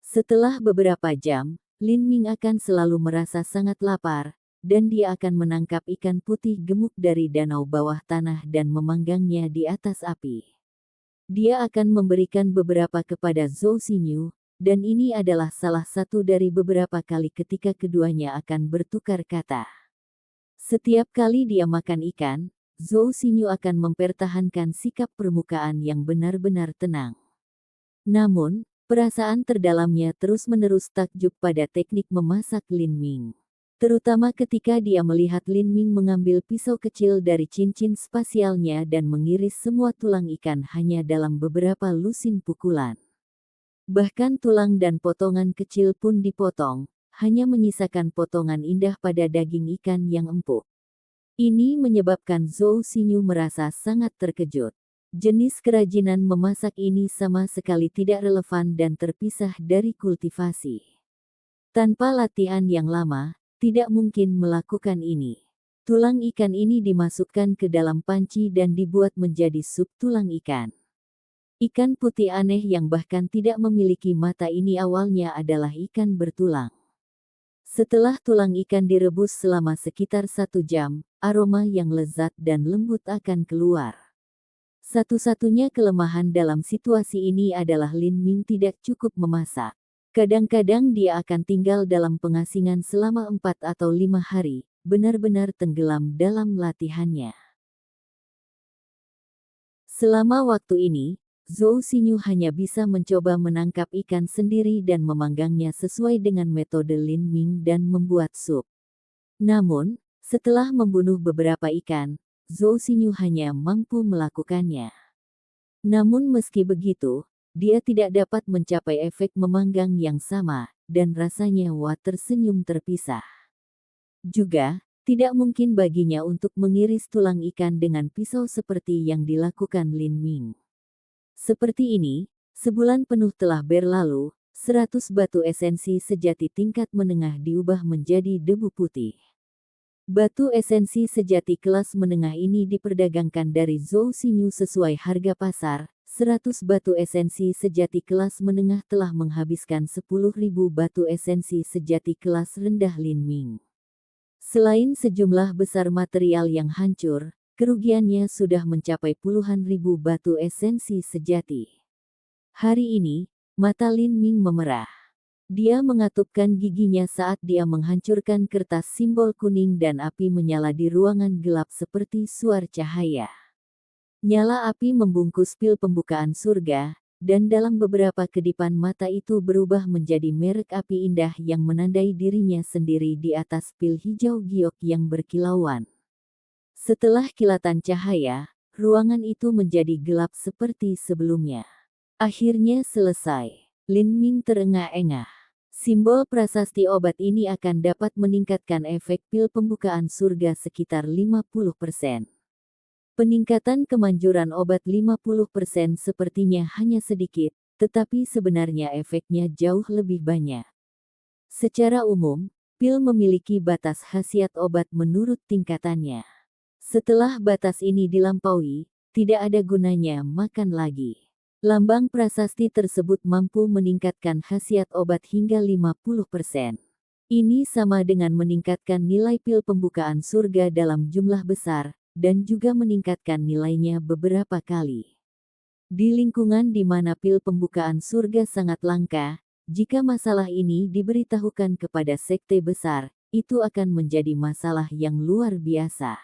Setelah beberapa jam, Lin Ming akan selalu merasa sangat lapar, dan dia akan menangkap ikan putih gemuk dari danau bawah tanah dan memanggangnya di atas api. Dia akan memberikan beberapa kepada Zhou Xinyu, dan ini adalah salah satu dari beberapa kali ketika keduanya akan bertukar kata. Setiap kali dia makan ikan, Zhou Xinyu akan mempertahankan sikap permukaan yang benar-benar tenang. Namun, perasaan terdalamnya terus-menerus takjub pada teknik memasak Lin Ming. Terutama ketika dia melihat Lin Ming mengambil pisau kecil dari cincin spasialnya dan mengiris semua tulang ikan hanya dalam beberapa lusin pukulan. Bahkan tulang dan potongan kecil pun dipotong, hanya menyisakan potongan indah pada daging ikan yang empuk. Ini menyebabkan Zhou Xinyu merasa sangat terkejut. Jenis kerajinan memasak ini sama sekali tidak relevan dan terpisah dari kultivasi. Tanpa latihan yang lama, tidak mungkin melakukan ini. Tulang ikan ini dimasukkan ke dalam panci dan dibuat menjadi sup tulang ikan. Ikan putih aneh yang bahkan tidak memiliki mata ini awalnya adalah ikan bertulang. Setelah tulang ikan direbus selama sekitar 1 jam, aroma yang lezat dan lembut akan keluar. Satu-satunya kelemahan dalam situasi ini adalah Lin Ming tidak cukup memasak. Kadang-kadang dia akan tinggal dalam pengasingan selama 4 atau 5 hari, benar-benar tenggelam dalam latihannya. Selama waktu ini, Zhou Xinyu hanya bisa mencoba menangkap ikan sendiri dan memanggangnya sesuai dengan metode Lin Ming dan membuat sup. Namun, setelah membunuh beberapa ikan, Zhou Xinyu hanya mampu melakukannya. Namun meski begitu, dia tidak dapat mencapai efek memanggang yang sama, dan rasanya tersenyum terpisah. Juga, tidak mungkin baginya untuk mengiris tulang ikan dengan pisau seperti yang dilakukan Lin Ming. Seperti ini, sebulan penuh telah berlalu, 100 batu esensi sejati tingkat menengah diubah menjadi debu putih. Batu esensi sejati kelas menengah ini diperdagangkan dari Zhou Xinyu sesuai harga pasar. 100 batu esensi sejati kelas menengah telah menghabiskan 10.000 batu esensi sejati kelas rendah Lin Ming. Selain sejumlah besar material yang hancur, kerugiannya sudah mencapai puluhan ribu batu esensi sejati. Hari ini, mata Lin Ming memerah. Dia mengatupkan giginya saat dia menghancurkan kertas simbol kuning dan api menyala di ruangan gelap seperti suar cahaya. Nyala api membungkus pil pembukaan surga, dan dalam beberapa kedipan mata itu berubah menjadi merek api indah yang menandai dirinya sendiri di atas pil hijau giok yang berkilauan. Setelah kilatan cahaya, ruangan itu menjadi gelap seperti sebelumnya. Akhirnya selesai. Lin Ming terengah-engah. Simbol prasasti obat ini akan dapat meningkatkan efek pil pembukaan surga sekitar 50%. Peningkatan kemanjuran obat 50% sepertinya hanya sedikit, tetapi sebenarnya efeknya jauh lebih banyak. Secara umum, pil memiliki batas khasiat obat menurut tingkatannya. Setelah batas ini dilampaui, tidak ada gunanya makan lagi. Lambang prasasti tersebut mampu meningkatkan khasiat obat hingga 50%. Ini sama dengan meningkatkan nilai pil pembukaan surga dalam jumlah besar, dan juga meningkatkan nilainya beberapa kali. Di lingkungan di mana pil pembukaan surga sangat langka, jika masalah ini diberitahukan kepada sekte besar, itu akan menjadi masalah yang luar biasa.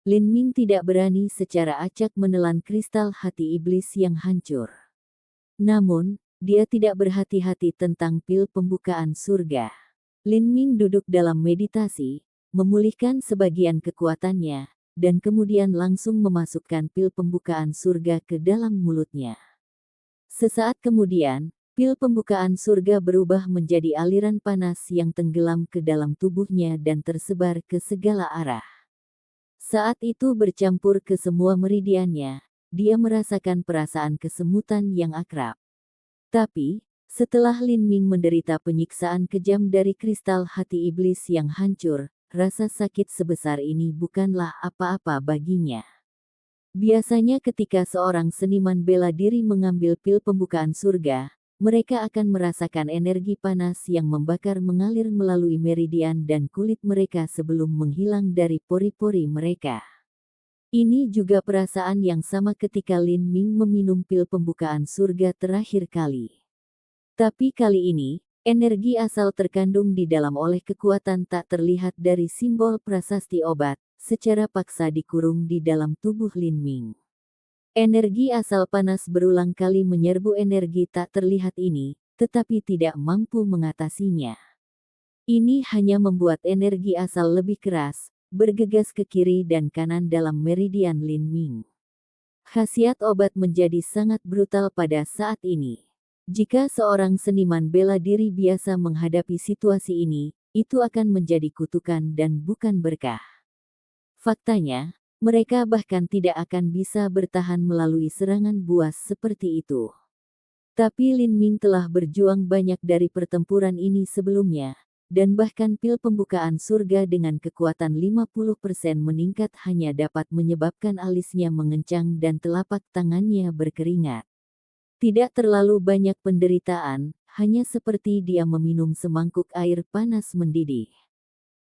Lin Ming tidak berani secara acak menelan kristal hati iblis yang hancur. Namun, dia tidak berhati-hati tentang pil pembukaan surga. Lin Ming duduk dalam meditasi, memulihkan sebagian kekuatannya, dan kemudian langsung memasukkan pil pembukaan surga ke dalam mulutnya. Sesaat kemudian, pil pembukaan surga berubah menjadi aliran panas yang tenggelam ke dalam tubuhnya dan tersebar ke segala arah. Saat itu bercampur ke semua meridiannya, dia merasakan perasaan kesemutan yang akrab. Tapi, setelah Lin Ming menderita penyiksaan kejam dari kristal hati iblis yang hancur, rasa sakit sebesar ini bukanlah apa-apa baginya. Biasanya ketika seorang seniman bela diri mengambil pil pembukaan surga, mereka akan merasakan energi panas yang membakar mengalir melalui meridian dan kulit mereka sebelum menghilang dari pori-pori mereka. Ini juga perasaan yang sama ketika Lin Ming meminum pil pembukaan surga terakhir kali. Tapi kali ini, energi asal terkandung di dalam oleh kekuatan tak terlihat dari simbol prasasti obat, secara paksa dikurung di dalam tubuh Lin Ming. Energi asal panas berulang kali menyerbu energi tak terlihat ini, tetapi tidak mampu mengatasinya. Ini hanya membuat energi asal lebih keras, bergegas ke kiri dan kanan dalam meridian Lin Ming. Khasiat obat menjadi sangat brutal pada saat ini. Jika seorang seniman bela diri biasa menghadapi situasi ini, itu akan menjadi kutukan dan bukan berkah. Faktanya, mereka bahkan tidak akan bisa bertahan melalui serangan buas seperti itu. Tapi Lin Ming telah berjuang banyak dari pertempuran ini sebelumnya, dan bahkan pil pembukaan surga dengan kekuatan 50% meningkat hanya dapat menyebabkan alisnya mengencang dan telapak tangannya berkeringat. Tidak terlalu banyak penderitaan, hanya seperti dia meminum semangkuk air panas mendidih.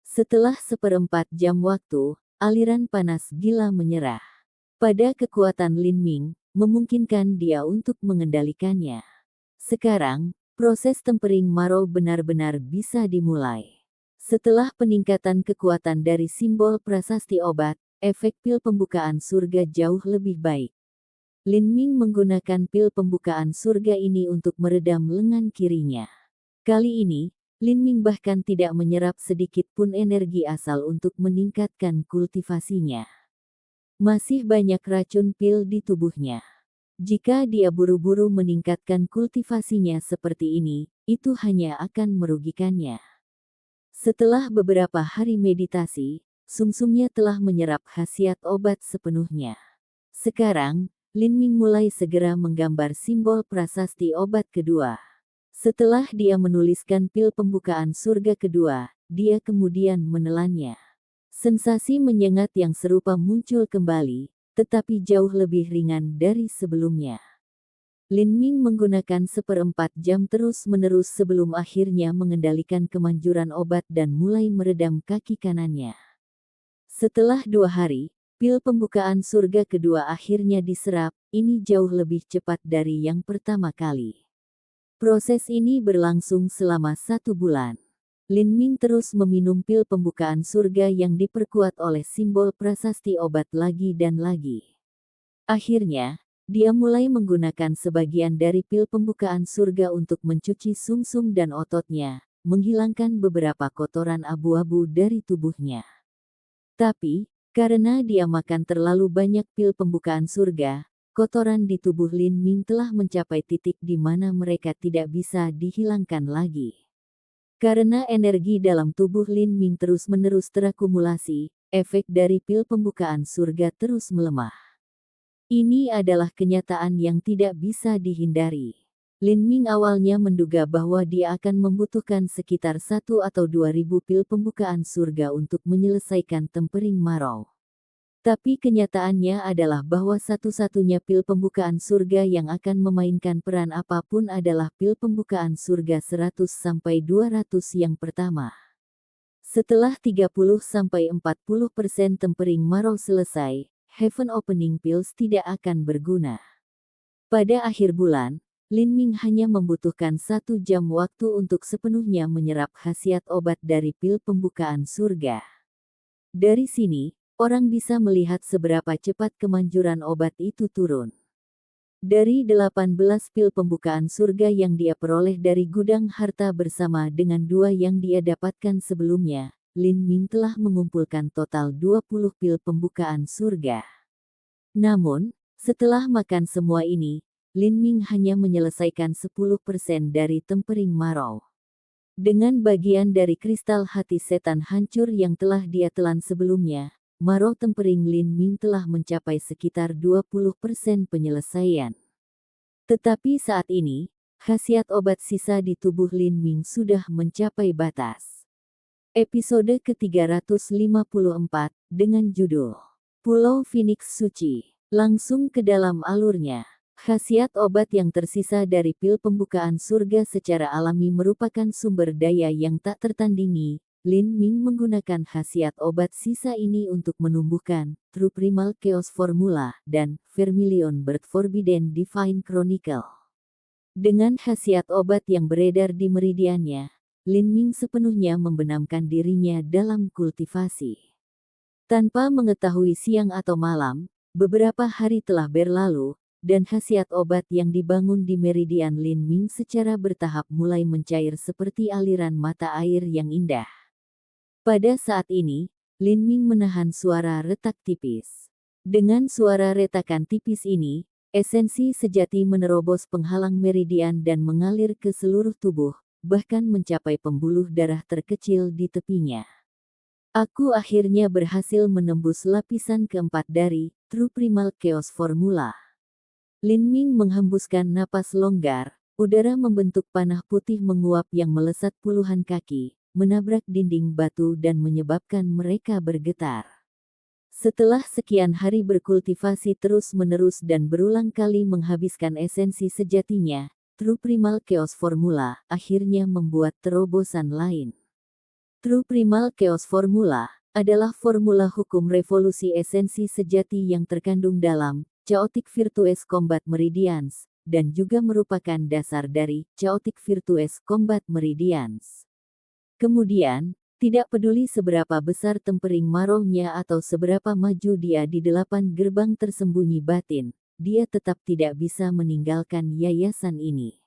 Setelah 1/4 jam waktu, aliran panas gila menyerah pada kekuatan Lin Ming, memungkinkan dia untuk mengendalikannya. Sekarang, proses tempering marrow benar-benar bisa dimulai. Setelah peningkatan kekuatan dari simbol prasasti obat, efek pil pembukaan surga jauh lebih baik. Lin Ming menggunakan pil pembukaan surga ini untuk meredam lengan kirinya. Kali ini, Lin Ming bahkan tidak menyerap sedikit pun energi asal untuk meningkatkan kultivasinya. Masih banyak racun pil di tubuhnya. Jika dia buru-buru meningkatkan kultivasinya seperti ini, itu hanya akan merugikannya. Setelah beberapa hari meditasi, sumsumnya telah menyerap khasiat obat sepenuhnya. Sekarang, Lin Ming mulai segera menggambar simbol prasasti obat kedua. Setelah dia menuliskan pil pembukaan surga kedua, dia kemudian menelannya. Sensasi menyengat yang serupa muncul kembali, tetapi jauh lebih ringan dari sebelumnya. Lin Ming menggunakan 1/4 jam terus-menerus sebelum akhirnya mengendalikan kemanjuran obat dan mulai meredam kaki kanannya. Setelah 2 hari, pil pembukaan surga kedua akhirnya diserap, ini jauh lebih cepat dari yang pertama kali. Proses ini berlangsung selama 1 bulan. Lin Ming terus meminum pil pembukaan surga yang diperkuat oleh simbol prasasti obat lagi dan lagi. Akhirnya, dia mulai menggunakan sebagian dari pil pembukaan surga untuk mencuci sumsum dan ototnya, menghilangkan beberapa kotoran abu-abu dari tubuhnya. Tapi, karena dia makan terlalu banyak pil pembukaan surga, kotoran di tubuh Lin Ming telah mencapai titik di mana mereka tidak bisa dihilangkan lagi. Karena energi dalam tubuh Lin Ming terus-menerus terakumulasi, efek dari pil pembukaan surga terus melemah. Ini adalah kenyataan yang tidak bisa dihindari. Lin Ming awalnya menduga bahwa dia akan membutuhkan sekitar 1 atau 2.000 pil pembukaan surga untuk menyelesaikan tempering marrow. Tapi kenyataannya adalah bahwa satu-satunya pil pembukaan surga yang akan memainkan peran apapun adalah pil pembukaan surga 100-200 yang pertama. Setelah 30-40% tempering marrow selesai, Heaven Opening Pills tidak akan berguna. Pada akhir bulan, Lin Ming hanya membutuhkan 1 jam waktu untuk sepenuhnya menyerap khasiat obat dari pil pembukaan surga. Dari sini, orang bisa melihat seberapa cepat kemanjuran obat itu turun. Dari 18 pil pembukaan surga yang dia peroleh dari gudang harta bersama dengan 2 yang dia dapatkan sebelumnya, Lin Ming telah mengumpulkan total 20 pil pembukaan surga. Namun, setelah makan semua ini, Lin Ming hanya menyelesaikan 10% dari tempering marrow. Dengan bagian dari kristal hati setan hancur yang telah dia telan sebelumnya, marrow tempering Lin Ming telah mencapai sekitar 20% penyelesaian. Tetapi saat ini, khasiat obat sisa di tubuh Lin Ming sudah mencapai batas. Episode ke-354, dengan judul Pulau Phoenix Suci, langsung ke dalam alurnya. Khasiat obat yang tersisa dari pil pembukaan surga secara alami merupakan sumber daya yang tak tertandingi, Lin Ming menggunakan khasiat obat sisa ini untuk menumbuhkan True Primal Chaos Formula dan Vermilion Bird Forbidden Divine Chronicle. Dengan khasiat obat yang beredar di meridiannya, Lin Ming sepenuhnya membenamkan dirinya dalam kultivasi. Tanpa mengetahui siang atau malam, beberapa hari telah berlalu, dan khasiat obat yang dibangun di meridian Lin Ming secara bertahap mulai mencair seperti aliran mata air yang indah. Pada saat ini, Lin Ming menahan suara retak tipis. Dengan suara retakan tipis ini, esensi sejati menerobos penghalang meridian dan mengalir ke seluruh tubuh, bahkan mencapai pembuluh darah terkecil di tepinya. Aku akhirnya berhasil menembus lapisan keempat dari True Primal Chaos Formula. Lin Ming menghembuskan napas longgar, udara membentuk panah putih menguap yang melesat puluhan kaki, menabrak dinding batu dan menyebabkan mereka bergetar. Setelah sekian hari berkultivasi terus-menerus dan berulang kali menghabiskan esensi sejatinya, True Primal Chaos Formula akhirnya membuat terobosan lain. True Primal Chaos Formula adalah formula hukum revolusi esensi sejati yang terkandung dalam Chaotic Virtues Combat Meridians, dan juga merupakan dasar dari Chaotic Virtues Combat Meridians. Kemudian, tidak peduli seberapa besar tempering marohnya atau seberapa maju dia di 8 gerbang tersembunyi batin, dia tetap tidak bisa meninggalkan yayasan ini.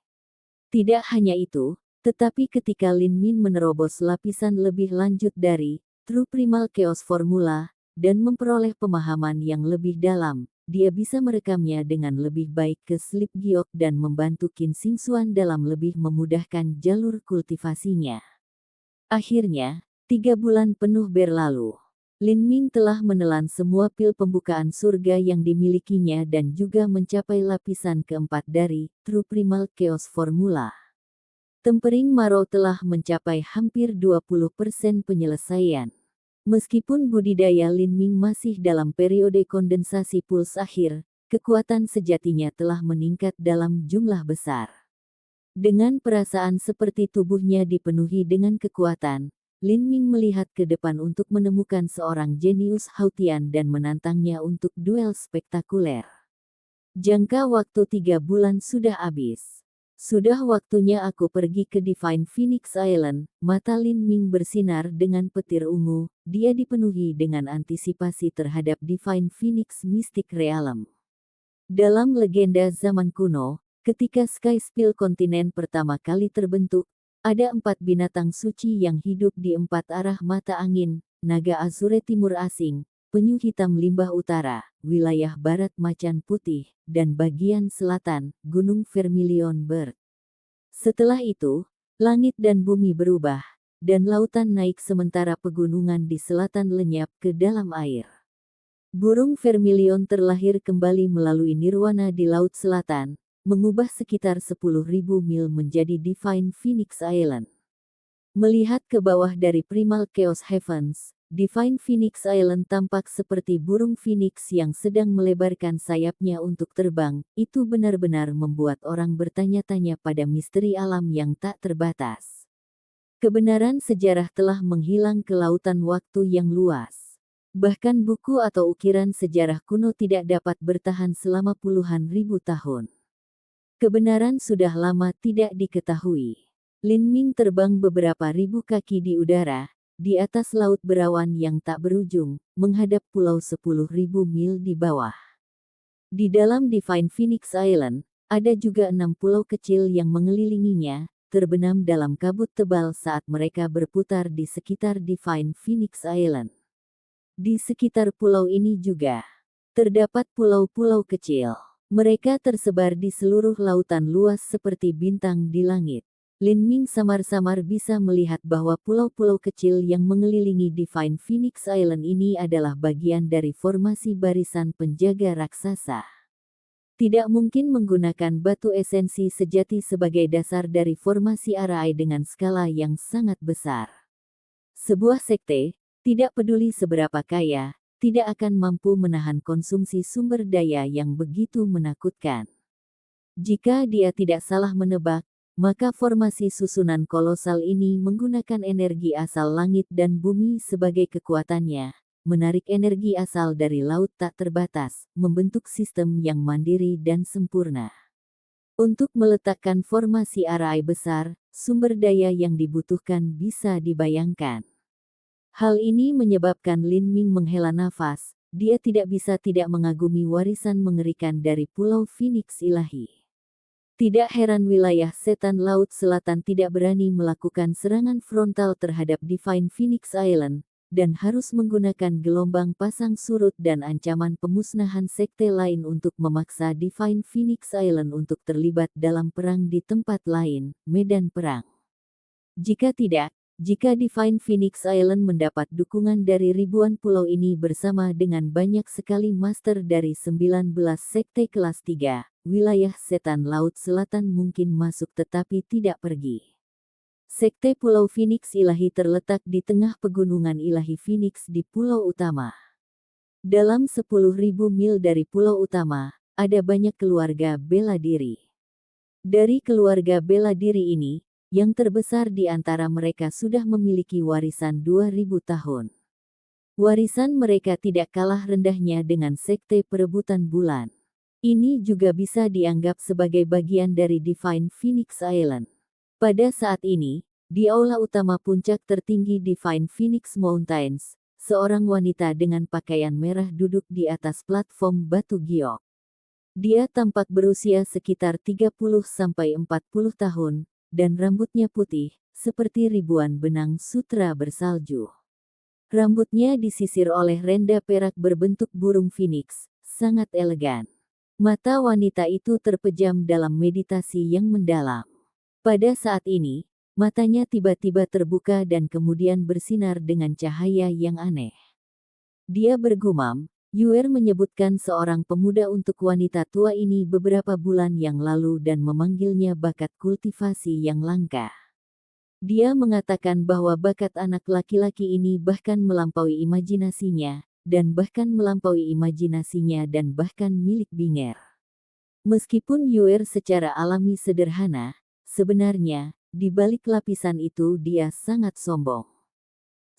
Tidak hanya itu, tetapi ketika Lin Ming menerobos lapisan lebih lanjut dari True Primal Chaos Formula, dan memperoleh pemahaman yang lebih dalam, dia bisa merekamnya dengan lebih baik ke Sleep Giok dan membantu Qin Xingxuan dalam lebih memudahkan jalur kultivasinya. Akhirnya, 3 bulan penuh berlalu. Lin Ming telah menelan semua pil pembukaan surga yang dimilikinya dan juga mencapai lapisan keempat dari True Primal Chaos Formula. Tempering Marrow telah mencapai hampir 20% penyelesaian. Meskipun budidaya Lin Ming masih dalam periode kondensasi puls akhir, kekuatan sejatinya telah meningkat dalam jumlah besar. Dengan perasaan seperti tubuhnya dipenuhi dengan kekuatan, Lin Ming melihat ke depan untuk menemukan seorang jenius Hautian dan menantangnya untuk duel spektakuler. Jangka waktu 3 bulan sudah habis. Sudah waktunya aku pergi ke Divine Phoenix Island. Mata Lin Ming bersinar dengan petir ungu, dia dipenuhi dengan antisipasi terhadap Divine Phoenix Mystic Realm. Dalam legenda zaman kuno, ketika Sky Spill kontinen pertama kali terbentuk, ada 4 binatang suci yang hidup di 4 arah mata angin, naga Azure Timur asing, penyu hitam limbah utara, wilayah barat macan putih, dan bagian selatan, gunung Vermilion Bird. Setelah itu, langit dan bumi berubah, dan lautan naik sementara pegunungan di selatan lenyap ke dalam air. Burung Vermilion terlahir kembali melalui nirwana di laut selatan, mengubah sekitar 10.000 mil menjadi Divine Phoenix Island. Melihat ke bawah dari Primal Chaos Heavens, Divine Phoenix Island tampak seperti burung phoenix yang sedang melebarkan sayapnya untuk terbang. Itu benar-benar membuat orang bertanya-tanya pada misteri alam yang tak terbatas. Kebenaran sejarah telah menghilang ke lautan waktu yang luas. Bahkan buku atau ukiran sejarah kuno tidak dapat bertahan selama puluhan ribu tahun. Kebenaran sudah lama tidak diketahui. Lin Ming terbang beberapa ribu kaki di udara, di atas laut berawan yang tak berujung, menghadap pulau 10.000 mil di bawah. Di dalam Divine Phoenix Island, ada juga 6 pulau kecil yang mengelilinginya, terbenam dalam kabut tebal saat mereka berputar di sekitar Divine Phoenix Island. Di sekitar pulau ini juga terdapat pulau-pulau kecil. Mereka tersebar di seluruh lautan luas seperti bintang di langit. Lin Ming samar-samar bisa melihat bahwa pulau-pulau kecil yang mengelilingi Divine Phoenix Island ini adalah bagian dari formasi barisan penjaga raksasa. Tidak mungkin menggunakan batu esensi sejati sebagai dasar dari formasi arai dengan skala yang sangat besar. Sebuah sekte, tidak peduli seberapa kaya, tidak akan mampu menahan konsumsi sumber daya yang begitu menakutkan. Jika dia tidak salah menebak, maka formasi susunan kolosal ini menggunakan energi asal langit dan bumi sebagai kekuatannya, menarik energi asal dari laut tak terbatas, membentuk sistem yang mandiri dan sempurna. Untuk meletakkan formasi arai besar, sumber daya yang dibutuhkan bisa dibayangkan. Hal ini menyebabkan Lin Ming menghela nafas, dia tidak bisa tidak mengagumi warisan mengerikan dari Pulau Phoenix Ilahi. Tidak heran wilayah setan Laut Selatan tidak berani melakukan serangan frontal terhadap Divine Phoenix Island, dan harus menggunakan gelombang pasang surut dan ancaman pemusnahan sekte lain untuk memaksa Divine Phoenix Island untuk terlibat dalam perang di tempat lain, medan perang. Jika tidak, jika Divine Phoenix Island mendapat dukungan dari ribuan pulau ini bersama dengan banyak sekali master dari 19 sekte kelas 3, wilayah setan Laut Selatan mungkin masuk tetapi tidak pergi. Sekte Pulau Phoenix Ilahi terletak di tengah pegunungan Ilahi Phoenix di pulau utama. Dalam 10.000 mil dari pulau utama, ada banyak keluarga bela diri. Dari keluarga bela diri ini, yang terbesar di antara mereka sudah memiliki warisan 2000 tahun. Warisan mereka tidak kalah rendahnya dengan sekte perebutan bulan. Ini juga bisa dianggap sebagai bagian dari Divine Phoenix Island. Pada saat ini, di aula utama puncak tertinggi Divine Phoenix Mountains, seorang wanita dengan pakaian merah duduk di atas platform batu giok. Dia tampak berusia sekitar 30-40 tahun, dan rambutnya putih, seperti ribuan benang sutra bersalju. Rambutnya disisir oleh renda perak berbentuk burung phoenix, sangat elegan. Mata wanita itu terpejam dalam meditasi yang mendalam. Pada saat ini, matanya tiba-tiba terbuka dan kemudian bersinar dengan cahaya yang aneh. Dia bergumam, Yuer menyebutkan seorang pemuda untuk wanita tua ini beberapa bulan yang lalu dan memanggilnya bakat kultivasi yang langka. Dia mengatakan bahwa bakat anak laki-laki ini bahkan melampaui imajinasinya, dan bahkan melampaui imajinasinya dan bahkan milik Binger. Meskipun Yuer secara alami sederhana, sebenarnya, di balik lapisan itu dia sangat sombong.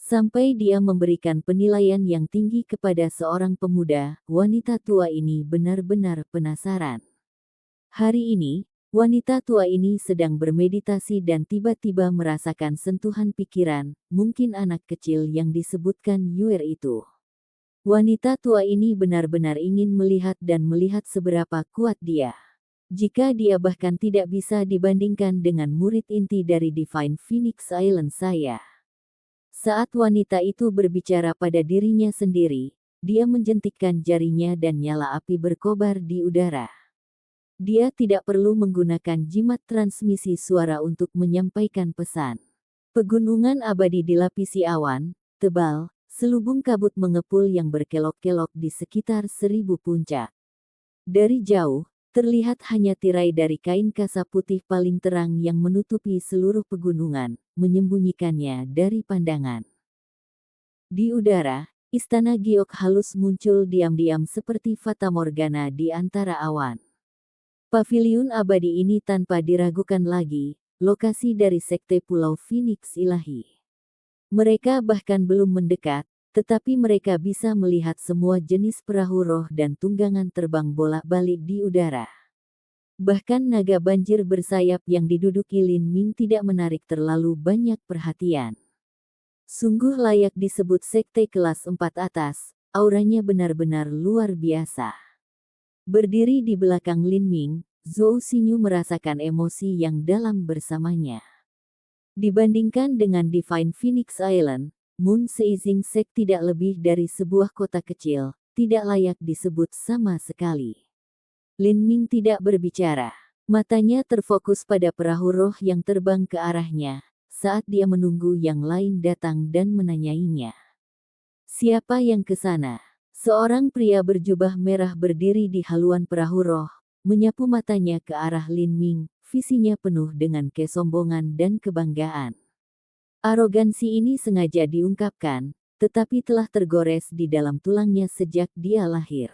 Sampai dia memberikan penilaian yang tinggi kepada seorang pemuda, wanita tua ini benar-benar penasaran. Hari ini, wanita tua ini sedang bermeditasi dan tiba-tiba merasakan sentuhan pikiran, mungkin anak kecil yang disebutkan Yuer itu. Wanita tua ini benar-benar ingin melihat dan melihat seberapa kuat dia. Jika dia bahkan tidak bisa dibandingkan dengan murid inti dari Divine Phoenix Island saya. Saat wanita itu berbicara pada dirinya sendiri, dia menjentikkan jarinya dan nyala api berkobar di udara. Dia tidak perlu menggunakan jimat transmisi suara untuk menyampaikan pesan. Pegunungan abadi dilapisi awan tebal, selubung kabut mengepul yang berkelok-kelok di sekitar 1000 puncak. Dari jauh, terlihat hanya tirai dari kain kasa putih paling terang yang menutupi seluruh pegunungan, menyembunyikannya dari pandangan. Di udara, istana giok halus muncul diam-diam seperti fata morgana di antara awan. Paviliun abadi ini tanpa diragukan lagi, lokasi dari sekte Pulau Phoenix Ilahi. Mereka bahkan belum mendekat, tetapi mereka bisa melihat semua jenis perahu roh dan tunggangan terbang bolak-balik di udara. Bahkan naga banjir bersayap yang diduduki Lin Ming tidak menarik terlalu banyak perhatian. Sungguh layak disebut sekte kelas 4 atas, auranya benar-benar luar biasa. Berdiri di belakang Lin Ming, Zhou Xinyu merasakan emosi yang dalam bersamanya. Dibandingkan dengan Divine Phoenix Island, Moon Seizing Sek tidak lebih dari sebuah kota kecil, tidak layak disebut sama sekali. Lin Ming tidak berbicara. Matanya terfokus pada perahu roh yang terbang ke arahnya, saat dia menunggu yang lain datang dan menanyainya. Siapa yang ke sana? Seorang pria berjubah merah berdiri di haluan perahu roh, menyapu matanya ke arah Lin Ming, visinya penuh dengan kesombongan dan kebanggaan. Arogansi ini sengaja diungkapkan, tetapi telah tergores di dalam tulangnya sejak dia lahir.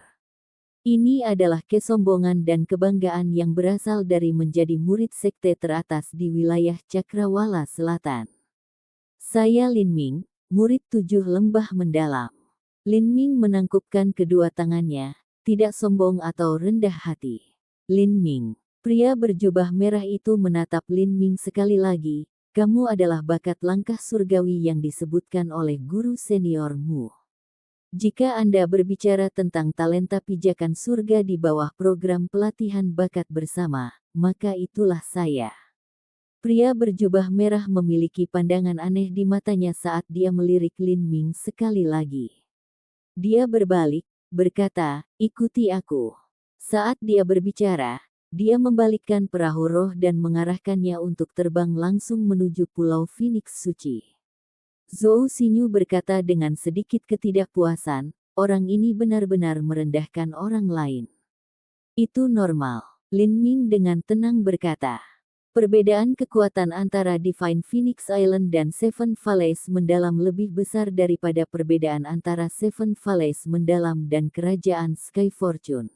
Ini adalah kesombongan dan kebanggaan yang berasal dari menjadi murid sekte teratas di wilayah Cakrawala Selatan. Saya Lin Ming, murid 7 lembah mendalam. Lin Ming menangkupkan kedua tangannya, tidak sombong atau rendah hati. Lin Ming. Pria berjubah merah itu menatap Lin Ming sekali lagi. Kamu adalah bakat langkah surgawi yang disebutkan oleh guru seniormu. Jika Anda berbicara tentang talenta pijakan surga di bawah program pelatihan bakat bersama, maka itulah saya. Pria berjubah merah memiliki pandangan aneh di matanya saat dia melirik Lin Ming sekali lagi. Dia berbalik, berkata, ikuti aku. Saat dia berbicara, dia membalikkan perahu roh dan mengarahkannya untuk terbang langsung menuju Pulau Phoenix Suci. Zhou Xinyu berkata dengan sedikit ketidakpuasan, orang ini benar-benar merendahkan orang lain. Itu normal. Lin Ming dengan tenang berkata. Perbedaan kekuatan antara Divine Phoenix Island dan Seven Valleys mendalam lebih besar daripada perbedaan antara Seven Valleys mendalam dan Kerajaan Sky Fortune.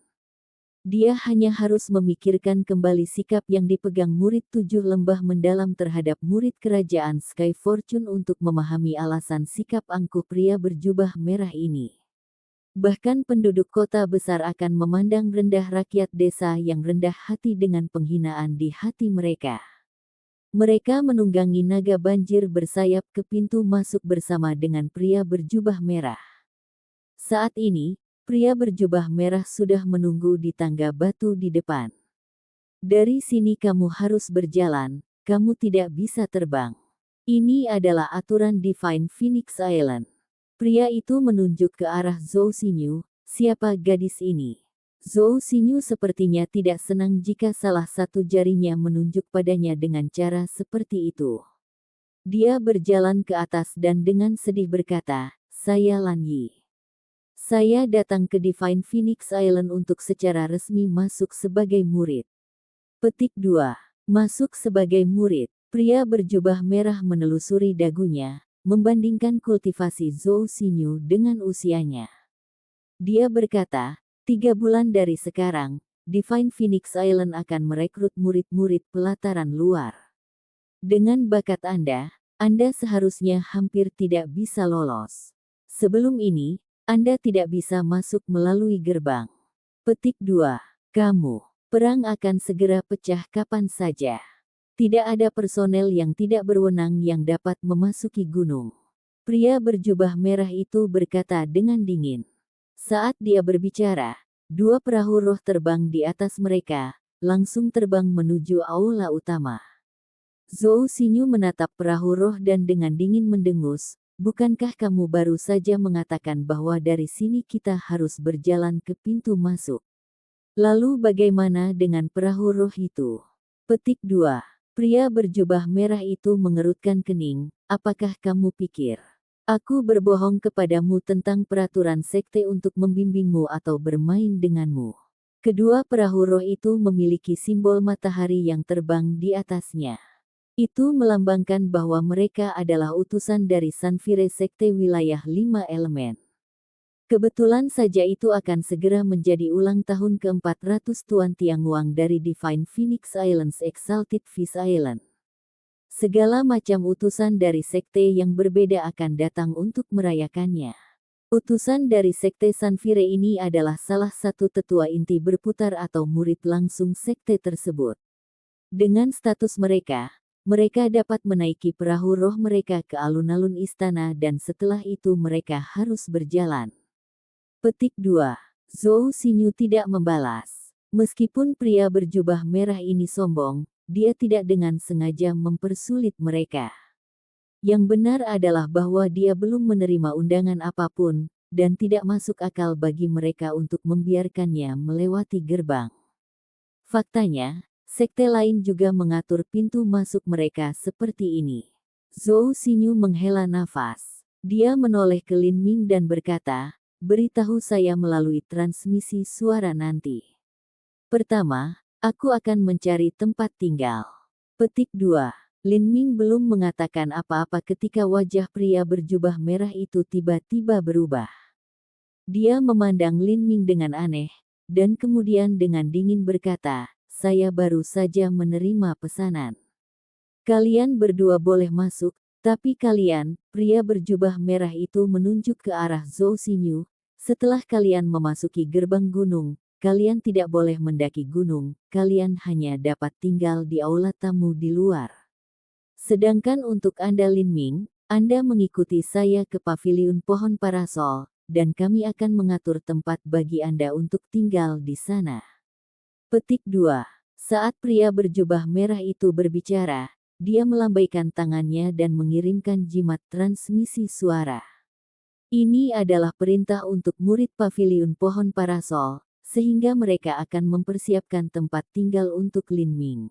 Dia hanya harus memikirkan kembali sikap yang dipegang murid 7 lembah mendalam terhadap murid Kerajaan Sky Fortune untuk memahami alasan sikap angkuh pria berjubah merah ini. Bahkan penduduk kota besar akan memandang rendah rakyat desa yang rendah hati dengan penghinaan di hati mereka. Mereka menunggangi naga banjir bersayap ke pintu masuk bersama dengan pria berjubah merah. Saat ini, pria berjubah merah sudah menunggu di tangga batu di depan. Dari sini kamu harus berjalan, kamu tidak bisa terbang. Ini adalah aturan Divine Phoenix Island. Pria itu menunjuk ke arah Zhou Xinyu, siapa gadis ini? Zhou Xinyu sepertinya tidak senang jika salah satu jarinya menunjuk padanya dengan cara seperti itu. Dia berjalan ke atas dan dengan sedih berkata, saya Lan Yi. Saya datang ke Divine Phoenix Island untuk secara resmi masuk sebagai murid. Petik 2. Masuk sebagai murid. Pria berjubah merah menelusuri dagunya, membandingkan kultivasi Zhou Xinyu dengan usianya. Dia berkata, 3 bulan dari sekarang, Divine Phoenix Island akan merekrut murid-murid pelataran luar. Dengan bakat Anda seharusnya hampir tidak bisa lolos. Sebelum ini, Anda tidak bisa masuk melalui gerbang. Petik 2. Kamu. Perang akan segera pecah kapan saja. Tidak ada personel yang tidak berwenang yang dapat memasuki gunung. Pria berjubah merah itu berkata dengan dingin. Saat dia berbicara, 2 perahu roh terbang di atas mereka, langsung terbang menuju aula utama. Zhou Xinyu menatap perahu roh dan dengan dingin mendengus, bukankah kamu baru saja mengatakan bahwa dari sini kita harus berjalan ke pintu masuk? Lalu bagaimana dengan perahu roh itu? Petik 2. Pria berjubah merah itu mengerutkan kening, apakah kamu pikir aku berbohong kepadamu tentang peraturan sekte untuk membimbingmu atau bermain denganmu? Kedua perahu roh itu memiliki simbol matahari yang terbang di atasnya. Itu melambangkan bahwa mereka adalah utusan dari Sanfire Sekte wilayah 5 elemen. Kebetulan saja itu akan segera menjadi ulang tahun ke-400 Tuan Tianguang dari Divine Phoenix Islands Exalted Fish Island. Segala macam utusan dari sekte yang berbeda akan datang untuk merayakannya. Utusan dari sekte Sanfire ini adalah salah satu tetua inti berputar atau murid langsung sekte tersebut. Dengan status mereka dapat menaiki perahu roh mereka ke alun-alun istana dan setelah itu mereka harus berjalan. Petik 2. Zhou Xinyu tidak membalas. Meskipun pria berjubah merah ini sombong, dia tidak dengan sengaja mempersulit mereka. Yang benar adalah bahwa dia belum menerima undangan apapun, dan tidak masuk akal bagi mereka untuk membiarkannya melewati gerbang. Faktanya, sekte lain juga mengatur pintu masuk mereka seperti ini. Zhou Xinyu menghela nafas. Dia menoleh ke Lin Ming dan berkata, beritahu saya melalui transmisi suara nanti. Pertama, aku akan mencari tempat tinggal. Petik 2. Lin Ming belum mengatakan apa-apa ketika wajah pria berjubah merah itu tiba-tiba berubah. Dia memandang Lin Ming dengan aneh, dan kemudian dengan dingin berkata, "Saya baru saja menerima pesanan. Kalian berdua boleh masuk, tapi kalian," pria berjubah merah itu menunjuk ke arah Zhou Xinyu, "setelah kalian memasuki gerbang gunung, kalian tidak boleh mendaki gunung, kalian hanya dapat tinggal di aula tamu di luar. Sedangkan untuk Anda Lin Ming, Anda mengikuti saya ke paviliun pohon parasol, dan kami akan mengatur tempat bagi Anda untuk tinggal di sana." Petik 2. Saat pria berjubah merah itu berbicara, dia melambaikan tangannya dan mengirimkan jimat transmisi suara. Ini adalah perintah untuk murid paviliun pohon parasol, sehingga mereka akan mempersiapkan tempat tinggal untuk Lin Ming.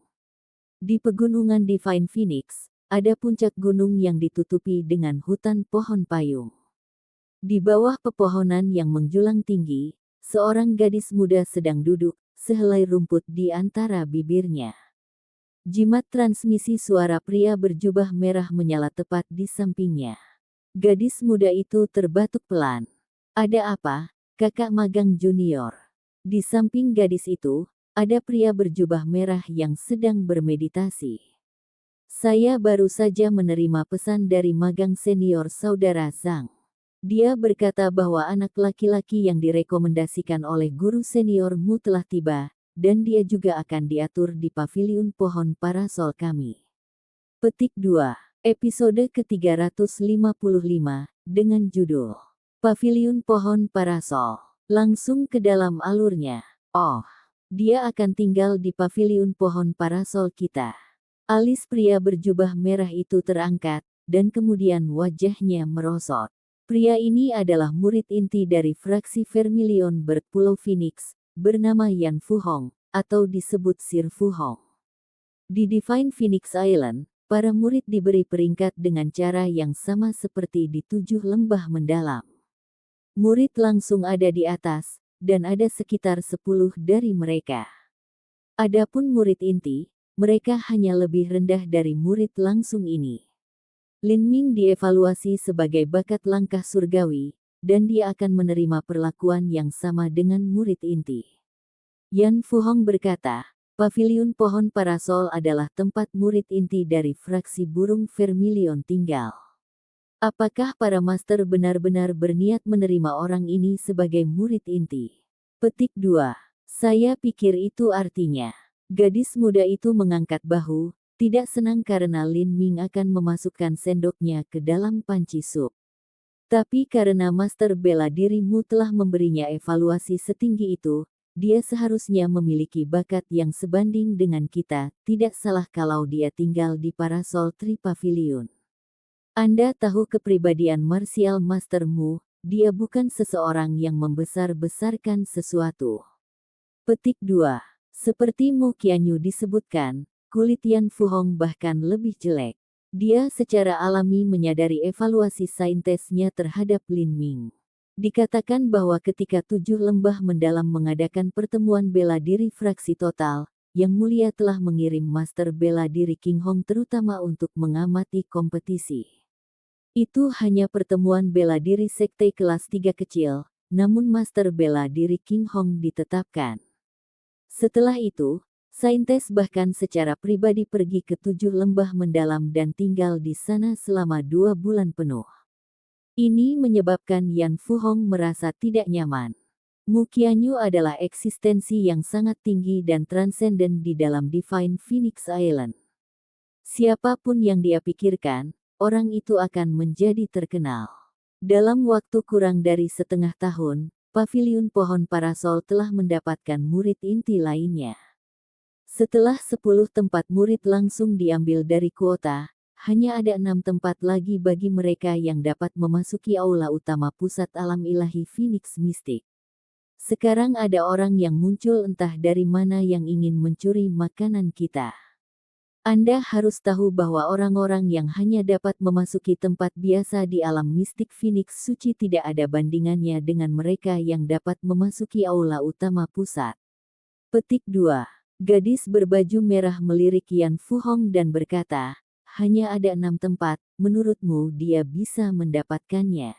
Di pegunungan Divine Phoenix, ada puncak gunung yang ditutupi dengan hutan pohon payung. Di bawah pepohonan yang menjulang tinggi, seorang gadis muda sedang duduk, sehelai rumput di antara bibirnya. Jimat transmisi suara pria berjubah merah menyala tepat di sampingnya. Gadis muda itu terbatuk pelan. "Ada apa, kakak magang junior?" Di samping gadis itu, ada pria berjubah merah yang sedang bermeditasi. "Saya baru saja menerima pesan dari magang senior saudara Zhang. Dia berkata bahwa anak laki-laki yang direkomendasikan oleh guru seniormu telah tiba, dan dia juga akan diatur di paviliun pohon parasol kami." Petik 2. Episode ke-355, dengan judul Paviliun Pohon Parasol. Langsung ke dalam alurnya. "Oh, dia akan tinggal di paviliun pohon parasol kita." Alis pria berjubah merah itu terangkat, dan kemudian wajahnya merosot. Pria ini adalah murid inti dari fraksi Vermilion Bird Pulau Phoenix, bernama Yan Fuhong, atau disebut Sir Fuhong. Di Divine Phoenix Island, para murid diberi peringkat dengan cara yang sama seperti di 7 lembah mendalam. Murid langsung ada di atas, dan ada sekitar 10 dari mereka. Adapun murid inti, mereka hanya lebih rendah dari murid langsung ini. Lin Ming dievaluasi sebagai bakat langkah surgawi, dan dia akan menerima perlakuan yang sama dengan murid inti. Yan Fuhong berkata, "Paviliun pohon parasol adalah tempat murid inti dari fraksi burung Vermilion tinggal. Apakah para master benar-benar berniat menerima orang ini sebagai murid inti?" Petik 2. "Saya pikir itu artinya." Gadis muda itu mengangkat bahu, tidak senang karena Lin Ming akan memasukkan sendoknya ke dalam panci sup. "Tapi karena master bela dirimu telah memberinya evaluasi setinggi itu, dia seharusnya memiliki bakat yang sebanding dengan kita, tidak salah kalau dia tinggal di Parasol Tree Pavilion. Anda tahu kepribadian martial mastermu, dia bukan seseorang yang membesar-besarkan sesuatu." Petik 2. Seperti Mu Qianyu disebutkan, kulit Yan Fuhong bahkan lebih jelek. Dia secara alami menyadari evaluasi saintesnya terhadap Lin Ming. Dikatakan bahwa ketika 7 lembah mendalam mengadakan pertemuan bela diri fraksi total, Yang Mulia telah mengirim master bela diri King Hong terutama untuk mengamati kompetisi. Itu hanya pertemuan bela diri sekte kelas 3 kecil, namun master bela diri King Hong ditetapkan. Setelah itu, saintes bahkan secara pribadi pergi ke 7 lembah mendalam dan tinggal di sana selama 2 bulan penuh. Ini menyebabkan Yan Fuhong merasa tidak nyaman. Mu Qianyu adalah eksistensi yang sangat tinggi dan transenden di dalam Divine Phoenix Island. Siapapun yang dia pikirkan, orang itu akan menjadi terkenal. Dalam waktu kurang dari setengah tahun, paviliun pohon parasol telah mendapatkan murid inti lainnya. Setelah 10 tempat murid langsung diambil dari kuota, hanya ada 6 tempat lagi bagi mereka yang dapat memasuki aula utama pusat alam ilahi Phoenix Mystic. Sekarang ada orang yang muncul entah dari mana yang ingin mencuri makanan kita. Anda harus tahu bahwa orang-orang yang hanya dapat memasuki tempat biasa di alam mistik Phoenix Suci tidak ada bandingannya dengan mereka yang dapat memasuki aula utama pusat. Petik 2. Gadis berbaju merah melirik Yan Fuhong dan berkata, "Hanya ada 6 tempat, menurutmu dia bisa mendapatkannya?"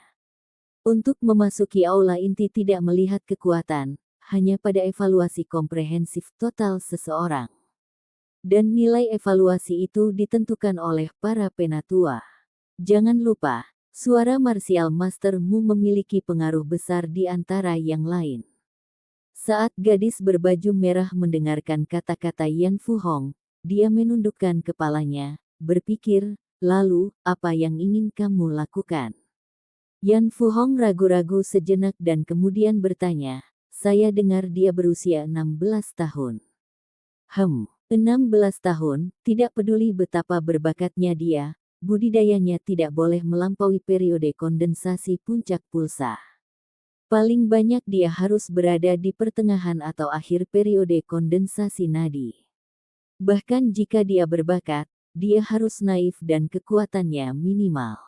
Untuk memasuki aula inti tidak melihat kekuatan, hanya pada evaluasi komprehensif total seseorang. Dan nilai evaluasi itu ditentukan oleh para penatua. Jangan lupa, suara martial mastermu memiliki pengaruh besar di antara yang lain. Saat gadis berbaju merah mendengarkan kata-kata Yan Fu Hong, dia menundukkan kepalanya, berpikir, lalu, apa yang ingin kamu lakukan? Yan Fu Hong ragu-ragu sejenak dan kemudian bertanya, saya dengar dia berusia 16 tahun. 16 tahun, tidak peduli betapa berbakatnya dia, budidayanya tidak boleh melampaui periode kondensasi puncak pulsa. Paling banyak dia harus berada di pertengahan atau akhir periode kondensasi nadi. Bahkan jika dia berbakat, dia harus naif dan kekuatannya minimal.